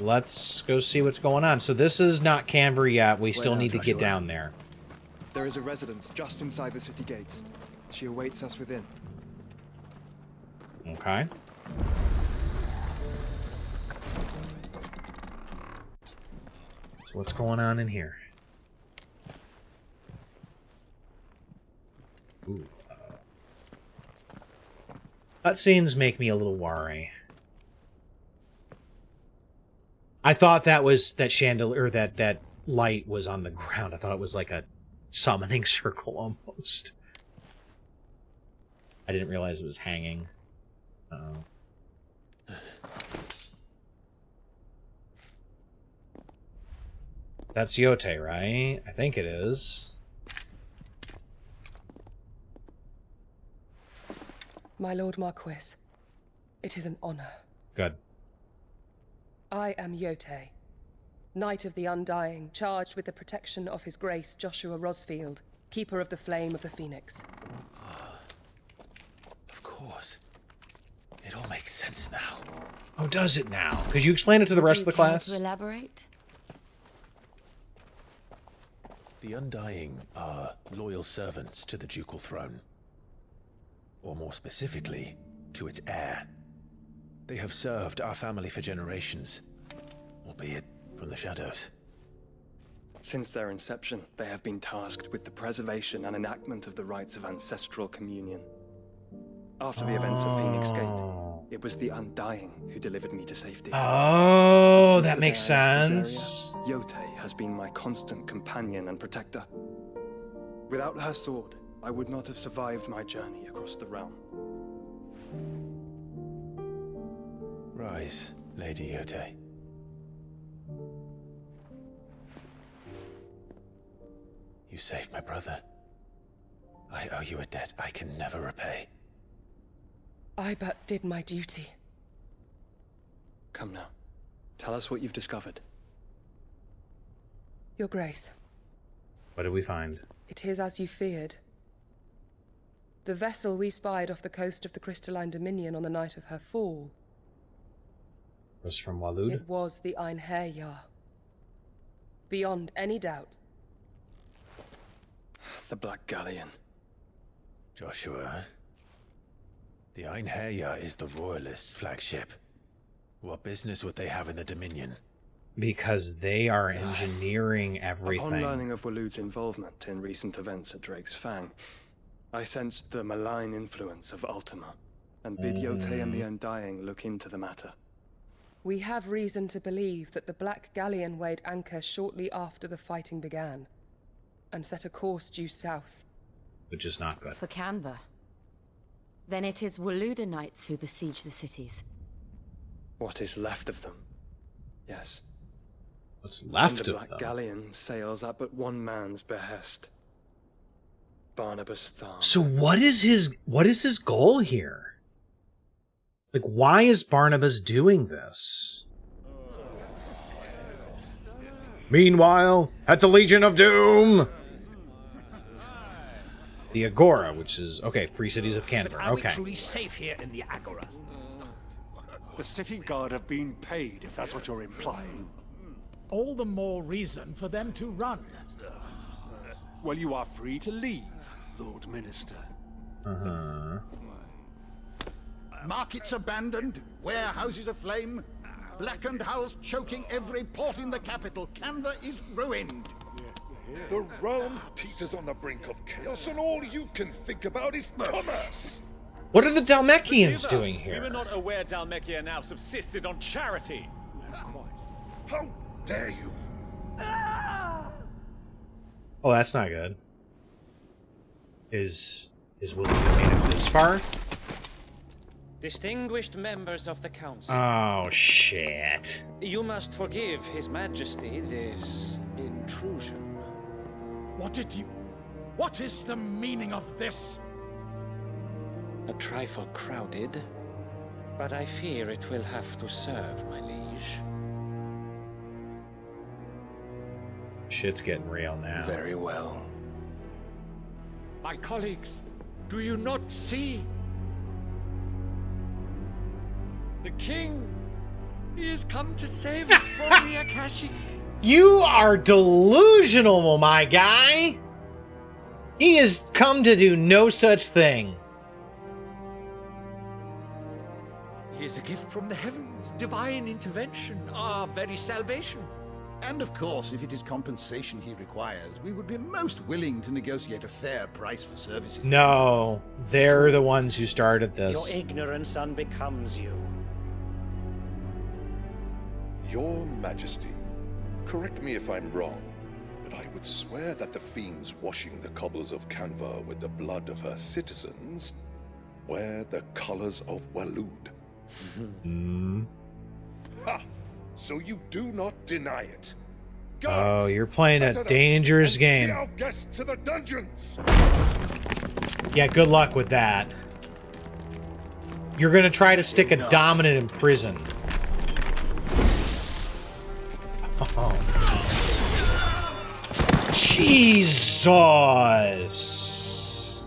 Let's go see what's going on. So this is not Kanver yet. We still need to get down there. There is a residence just inside the city gates. She awaits us within. Okay. So what's going on in here? Ooh. Cutscenes make me a little worry. I thought that was that chandelier, or that light was on the ground. I thought it was like a summoning circle almost. I didn't realize it was hanging. Uh-oh. That's Yote, right? I think it is. My Lord Marquis, It is an honor. Good. I am Yote, Knight of the Undying, charged with the protection of His Grace Joshua Rosfield, Keeper of the Flame of the Phoenix. Of course. It all makes sense now. Oh, does it now? Could you explain it to the rest of the class? To elaborate? The Undying are loyal servants to the ducal throne. Or more specifically, to its heir. They have served our family for generations, albeit from the shadows. Since their inception, they have been tasked with the preservation and enactment of the rites of ancestral communion. After the events of Phoenix Gate, it was the Undying who delivered me to safety. Oh, that makes sense. Yote has been my constant companion and protector. Without her sword, I would not have survived my journey across the realm. Rise, Lady Yote. You saved my brother. I owe you a debt I can never repay. I but did my duty. Come now. Tell us what you've discovered. Your Grace. What did we find? It is as you feared. The vessel we spied off the coast of the Crystalline Dominion on the night of her fall was from Walud? It was the Einherjar. Beyond any doubt. The Black Galleon. Joshua, the Einherjar is the Royalists' flagship. What business would they have in the Dominion? Because they are engineering everything. Upon learning of Walud's involvement in recent events at Drake's Fang, I sensed the malign influence of Ultima, and bid Yote and the Undying look into the matter. We have reason to believe that the Black Galleon weighed anchor shortly after the fighting began, and set a course due south. Which is not good. For Kanver. Then it is Waluda Knights who besiege the cities. What is left of them? Yes. What's left and the of Black them? Galleon sails at but one man's behest. Barnabas Thumb. So what is his goal here? Like, why is Barnabas doing this? Meanwhile, at the Legion of Doom, the Agora, which is okay, Free Cities of Kanver. Are we Okay. truly safe here in the Agora? The city guard have been paid, if that's what you're implying. All the more reason for them to run. Well, you are free to leave, Lord Minister. Uh-huh. Markets abandoned, warehouses aflame, blackened hulls choking every port in the capital. Kanver is ruined. The realm teeters on the brink of chaos, and all you can think about is commerce. What are the Dalmekians doing We here? were not aware Dalmekia now subsisted on charity. How dare you? Oh, that's not good. Is William made it this far? Distinguished members of the council. Oh, shit. You must forgive His Majesty this intrusion. What is the meaning of this? A trifle crowded, but I fear it will have to serve, my liege. Shit's getting real now. Very well. My colleagues, do you not see? The king, he has come to save us from the Akashic. You are delusional, my guy! He has come to do no such thing. He is a gift from the heavens, divine intervention, our very salvation. And of course, if it is compensation he requires, we would be most willing to negotiate a fair price for services. No, they're the ones who started this. Your ignorance unbecomes you. Your Majesty, correct me if I'm wrong, but I would swear that the fiends washing the cobbles of Kanver with the blood of her citizens wear the colors of Walud. Ha! So you do not deny it. Oh, you're playing a dangerous game. See our guests to the dungeons. Yeah, good luck with that. You're gonna try to stick a dominant in prison. Oh. Jesus!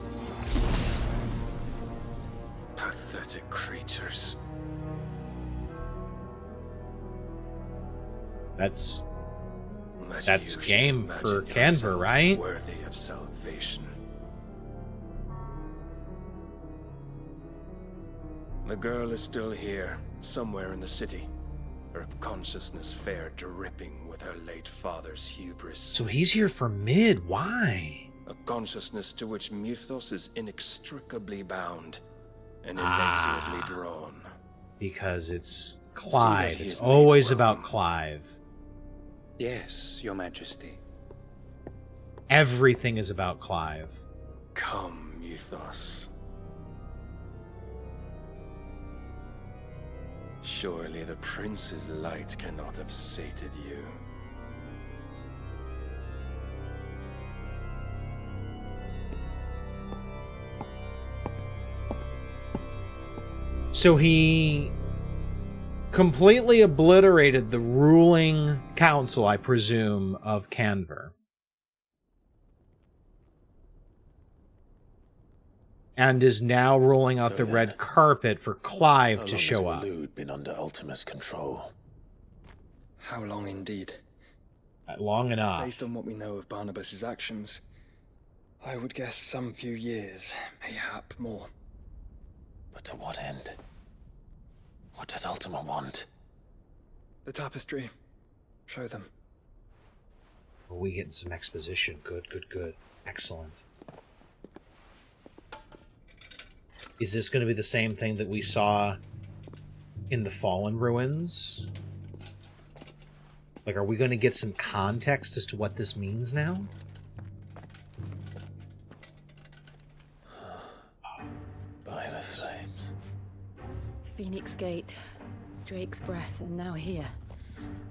Pathetic creatures. That's Let you game for imagine Kanver, yourselves right? Worthy of salvation. The girl is still here, somewhere in the city. Her consciousness fair dripping with her late father's hubris. So he's here for Mid. Why? A consciousness to which Mythos is inextricably bound and inexorably drawn. Because it's See Clive. that he It's is made always about welcome. Clive. Yes, Your Majesty. Everything is about Clive. Come, Mythos. Surely the prince's light cannot have sated you. So he completely obliterated the ruling council, I presume, of Kanver. And is now rolling out So the then, red carpet for Clive How to long show has up. Waloed been under Ultima's control? How long indeed? Long enough. Based on what we know of Barnabas's actions, I would guess some few years, mayhap more. But to what end? What does Ultima want? The tapestry. Show them. Are we getting some exposition? Good, good, good. Excellent. Is this going to be the same thing that we saw in the Fallen Ruins? Like, are we going to get some context as to what this means now? By the flames. Phoenix Gate, Drake's Breath, and now here.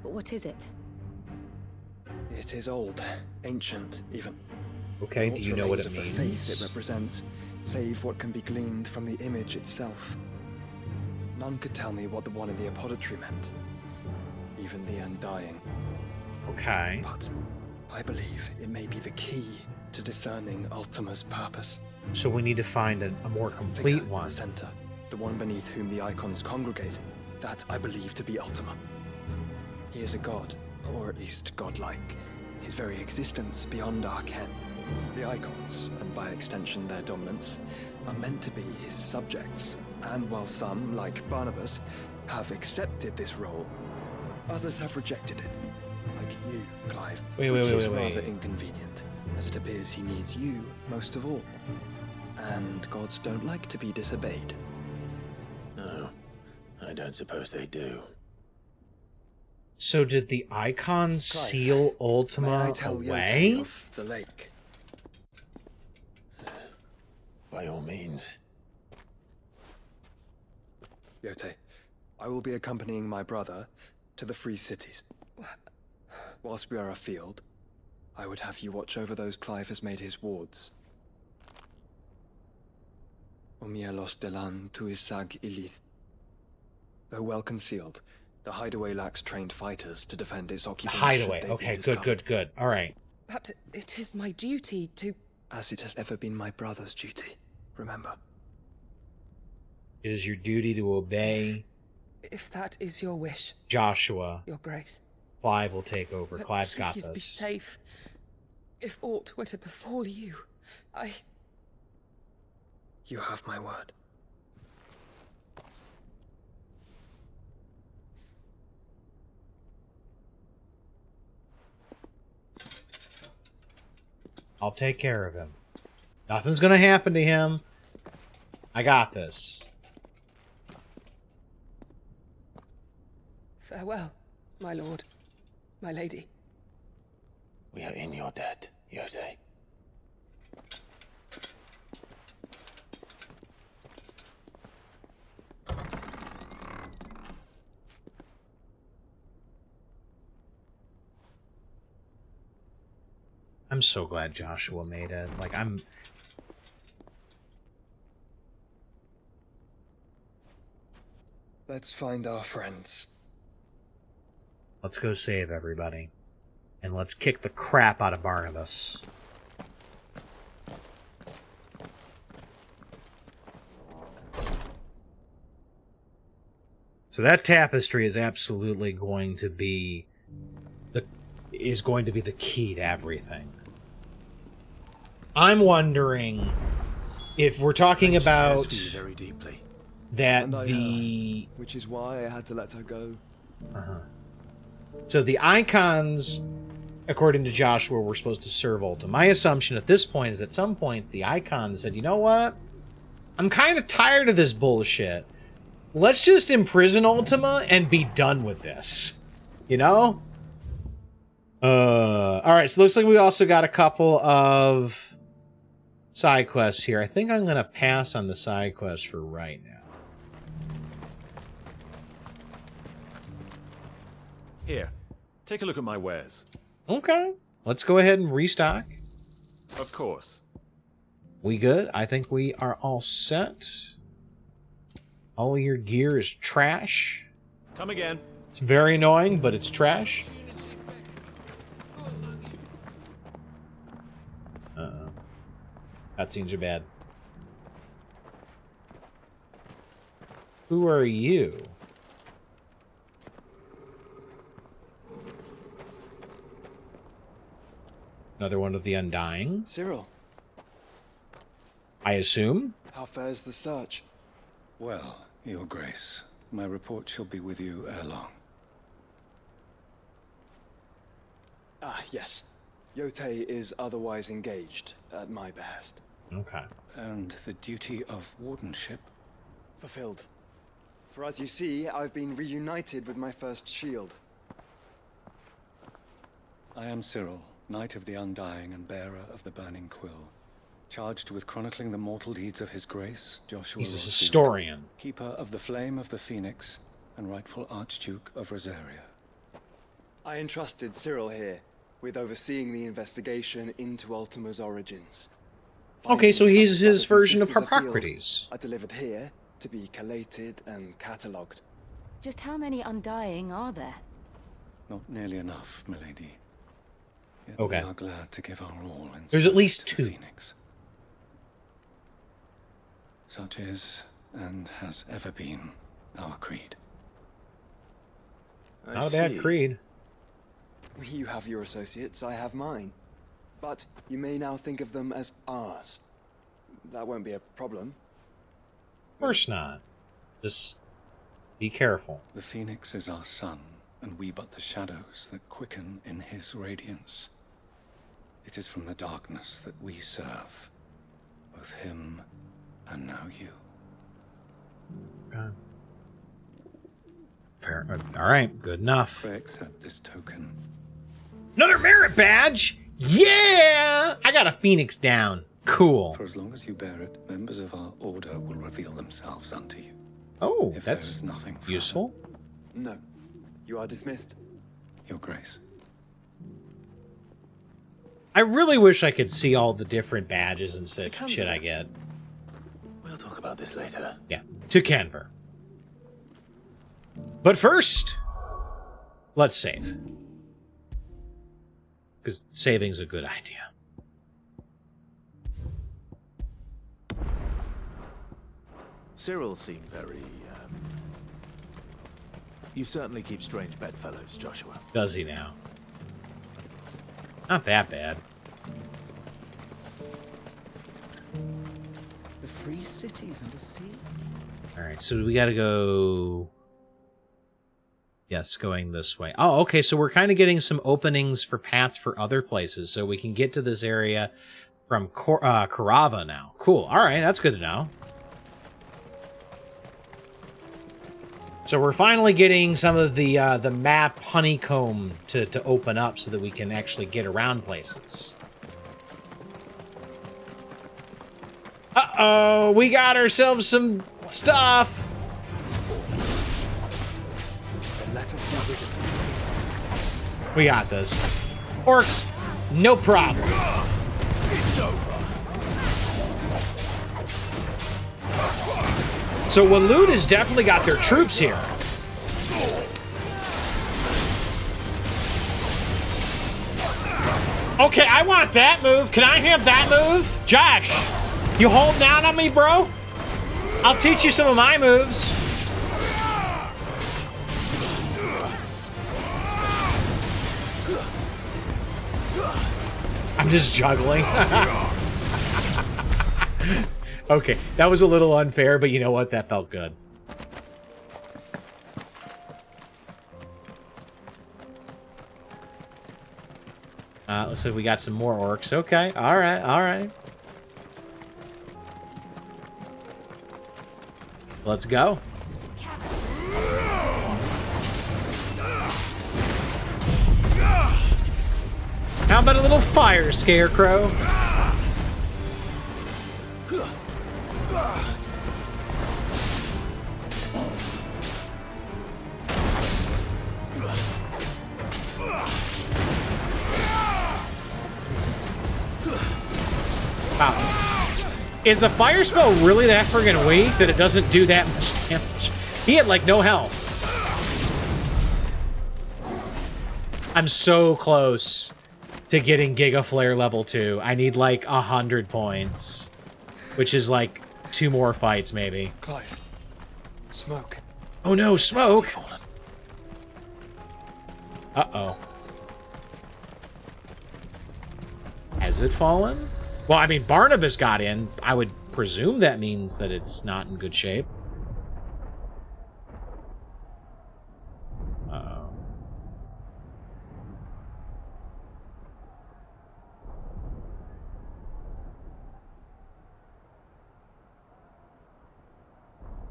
But what is it? It is old, ancient, even. Okay, do you know what it Remains of means? the faith it represents, save what can be gleaned from the image itself. None could tell me what the one in the apothecary meant. Even the Undying. Okay. But I believe it may be the key to discerning Ultima's purpose. So we need to find a more complete Figure one. in the center, the one beneath whom the icons congregate, that I believe to be Ultima. He is a god, or at least godlike. His very existence beyond our ken. The icons, and by extension their dominance, are meant to be his subjects, and while some, like Barnabas, have accepted this role, others have rejected it. Like you, Clive, which is rather inconvenient, as it appears he needs you most of all. And gods don't like to be disobeyed. No, I don't suppose they do. So did the icons seal Ultima May I tell away? Yote of the lake? By all means. Yote, I will be accompanying my brother to the Free Cities. Whilst we are afield, I would have you watch over those Clive has made his wards. Omielos delan tuisag ilith. Though well concealed, the hideaway lacks trained fighters to defend its The occupants. hideaway. should they be Okay, good, discovered. good, good. All right. But it is my duty to... As it has ever been my brother's duty, remember. It is your duty to obey If that is your wish, Joshua. Your Grace. Clive will take over. But Clive's got please be this. safe. If aught were to befall you, You have my word. I'll take care of him. Nothing's gonna happen to him. I got this. Farewell, my lord, my lady. We are in your debt, Yote. I'm so glad Joshua made it. Like, Let's find our friends. Let's go save everybody. And let's kick the crap out of Barnabas. So that tapestry is absolutely going to be the key to everything. I'm wondering if we're talking about very deeply. that And I the which is why I had to let her go. So the icons, according to Joshua, were supposed to serve Ulta. My assumption at this point is at some point the icons said, you know what? I'm kind of tired of this bullshit. Let's just imprison Ultima and be done with this. You know? Alright, so it looks like we also got a couple of side quests here. I think I'm going to pass on the side quest for right now. Here, take a look at my wares. Okay. Let's go ahead and restock. Of course. We good? I think we are all set. All of your gear is trash. Come again. It's very annoying, but it's trash. Cutscenes are bad. Who are you? Another one of the Undying. Cyril, I assume. how fares the search? Well, Your Grace, my report shall be with you ere long. Ah, yes. Yotei is otherwise engaged, at my behest. Okay. And the duty of wardenship? Fulfilled. For as you see, I've been reunited with my first shield. I am Cyril, Knight of the Undying and bearer of the Burning Quill, charged with chronicling the mortal deeds of His Grace, Joshua He's a Rosfield, historian. Keeper of the Flame of the Phoenix, and rightful Archduke of Rosaria. I entrusted Cyril here with overseeing the investigation into Ultima's origins. Okay, so Findings he's from his brothers and version of sisters afield Harpocrates. are delivered here to be collated and catalogued. Just how many Undying are there? Not nearly enough, milady. Yet Okay. we are glad to give our all in There's at service least to the 2. Phoenix. Such is, and has ever been, our creed. Not a bad creed. You have your associates, I have mine. But you may now think of them as ours. That won't be a problem. Of course not. Just be careful. The Phoenix is our sun, and we but the shadows that quicken in his radiance. It is from the darkness that we serve, both him and now you. Okay. Fair. All right, good enough. Pray accept this token. Another merit badge! Yeah! I got a Phoenix down. Cool. For as long as you bear it, members of our order will reveal themselves unto you. Oh, If there that's is nothing further, useful. No. You are dismissed. Your Grace. I really wish I could see all the different badges and such shit I get. We'll talk about this later. Yeah, to Kanver. But first, let's save. Because saving's a good idea. Cyril seemed very, You certainly keep strange bedfellows, Joshua. Does he now? Not that bad. The free cities under siege. Alright, so we gotta go... Yes, going this way. Oh, okay, so we're kind of getting some openings for paths for other places, so we can get to this area from Karava now. Cool, alright, that's good to know. So we're finally getting some of the map honeycomb to open up so that we can actually get around places. Uh-oh, we got ourselves some stuff. Let us be rid of them. We got this. Orcs, no problem. It's over. So Waloed has definitely got their troops here. Okay, I want that move. Can I have that move? Josh, you holding out on me, bro? I'll teach you some of my moves. I'm just juggling. Okay, that was a little unfair, but you know what? That felt good. Looks like we got some more orcs. Okay, all right, all right. Let's go. How about a little fire, Scarecrow? Wow. Is the fire spell really that friggin' weak that it doesn't do that much damage? He had like no health. I'm so close to getting Giga Flare level 2. I need like 100 points, which is like 2 more fights maybe. Clive, smoke. Oh no, smoke! Uh-oh. Has it fallen? Well, I mean, Barnabas got in. I would presume that means that it's not in good shape. Uh-oh.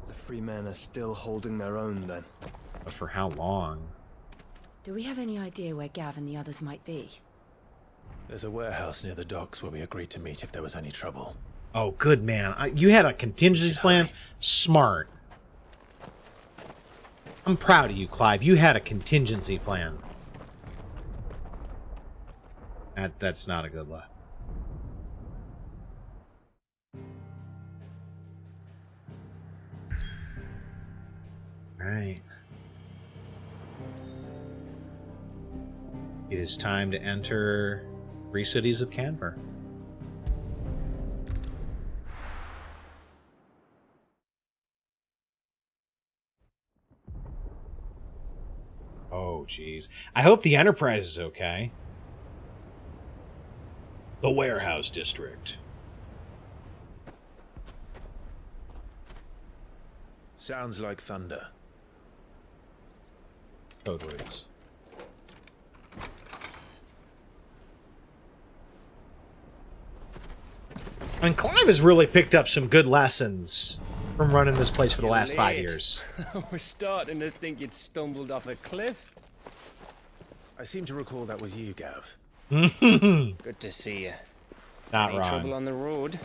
The free men are still holding their own, then. But for how long? Do we have any idea where Gav and the others might be? There's a warehouse near the docks where we agreed to meet if there was any trouble. Oh, good man. You had a contingency plan? Smart. I'm proud of you, Clive. You had a contingency plan. That's not a good look. Right. It is time to enter 3 Cities of Kanver. Oh, jeez. I hope the Enterprise is okay. The Warehouse District. Sounds like thunder. Code words. And Clive has really picked up some good lessons from running this place for the last 5 years. We're starting to think you'd stumbled off a cliff. I seem to recall that was you, Gav. Good to see you. Not Any wrong. trouble on the road?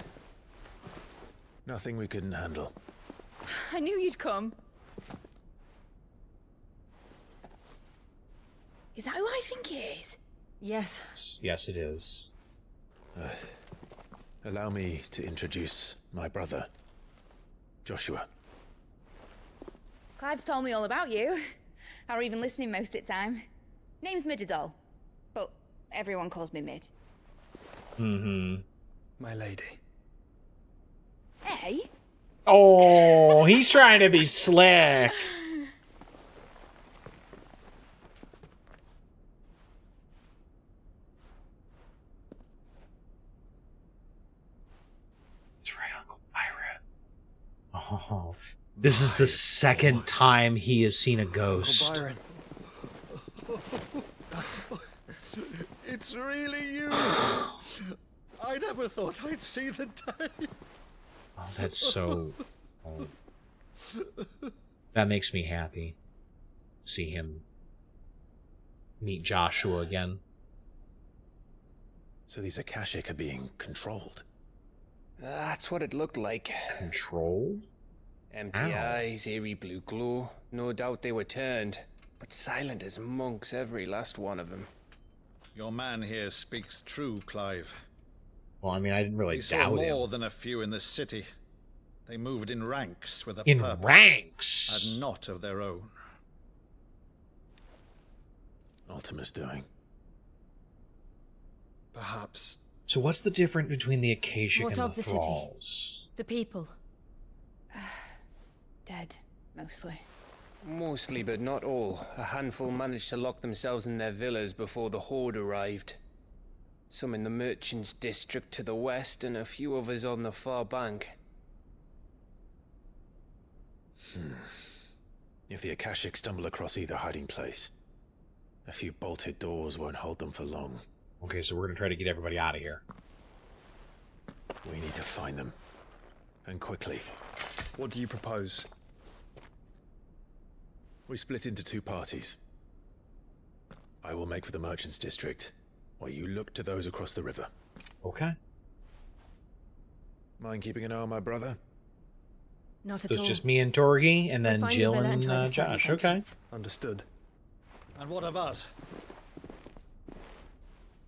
Nothing we couldn't handle. I knew you'd come. Is that who I think it is? Yes. Yes, it is. Allow me to introduce my brother, Joshua. Clive's told me all about you. Or even listening most of the time. Name's Midadol, but everyone calls me Mid. Mm-hmm. My lady. Hey? Oh, he's trying to be slick. That's right, Uncle Byron. Oh, this is the second time he has seen a ghost. Uncle Byron. It's really you. I never thought I'd see the day. Oh, that's so... Oh. That makes me happy. See him meet Joshua again. So these Akashic are being controlled. That's what it looked like. Controlled? Empty Ow. eyes, eerie blue glow. No doubt they were turned, but silent as monks, every last one of them. Your man here speaks true, Clive. Well, I mean, I didn't really We saw doubt more him. than a few in the city. They moved in ranks with a In purpose, ranks? and not of their own. Ultima's doing. Perhaps. So what's the difference between the Akashic What and of the the city? thralls? The people. Dead, mostly. Mostly, but not all. A handful managed to lock themselves in their villas before the horde arrived. Some in the merchants' district to the west, and a few others on the far bank. If the Akashic stumble across either hiding place, a few bolted doors won't hold them for long. Okay, so we're going to try to get everybody out of here. We need to find them. And quickly. What do you propose? We split into two parties. I will make for the merchants' district, while you look to those across the river. Okay. Mind keeping an eye on my brother? Not at So all. it's just me and Torgi, and then Find Jill your villa and try the Josh. seventh Okay. entrance. Understood. And what of us?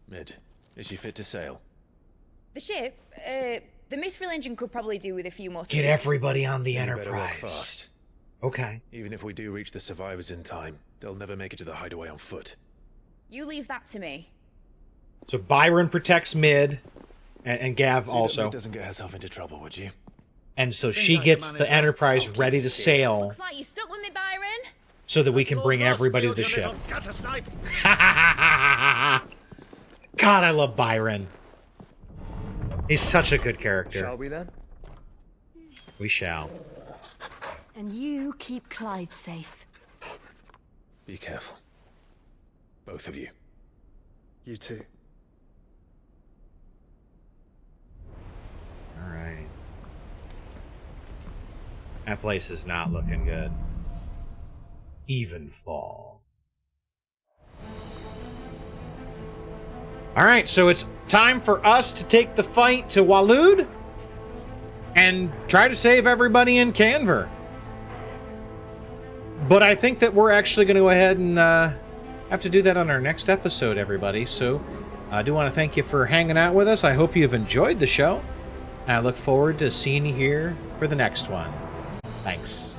Mid, is she fit to sail? The ship, the Mithril engine could probably do with a few more Get tweaks. everybody on the You better work Enterprise. fast. Okay. Even if we do reach the survivors in time, they'll never make it to the hideaway on foot. You leave that to me. So Byron protects Mid, and Gav See that also. Mid doesn't get herself into trouble, would you? And so she gets the Enterprise ready to sail Looks like you stuck with me, Byron. so that we can bring everybody to the ship. God, I love Byron. He's such a good character. Shall we then? We shall. And you keep Clive safe. Be careful. Both of you. You too. Alright. That place is not looking good. Even fall. Alright, so it's time for us to take the fight to Waloed and try to save everybody in Kanver. But I think that we're actually going to go ahead and have to do that on our next episode, everybody. So I do want to thank you for hanging out with us. I hope you've enjoyed the show. And I look forward to seeing you here for the next one. Thanks.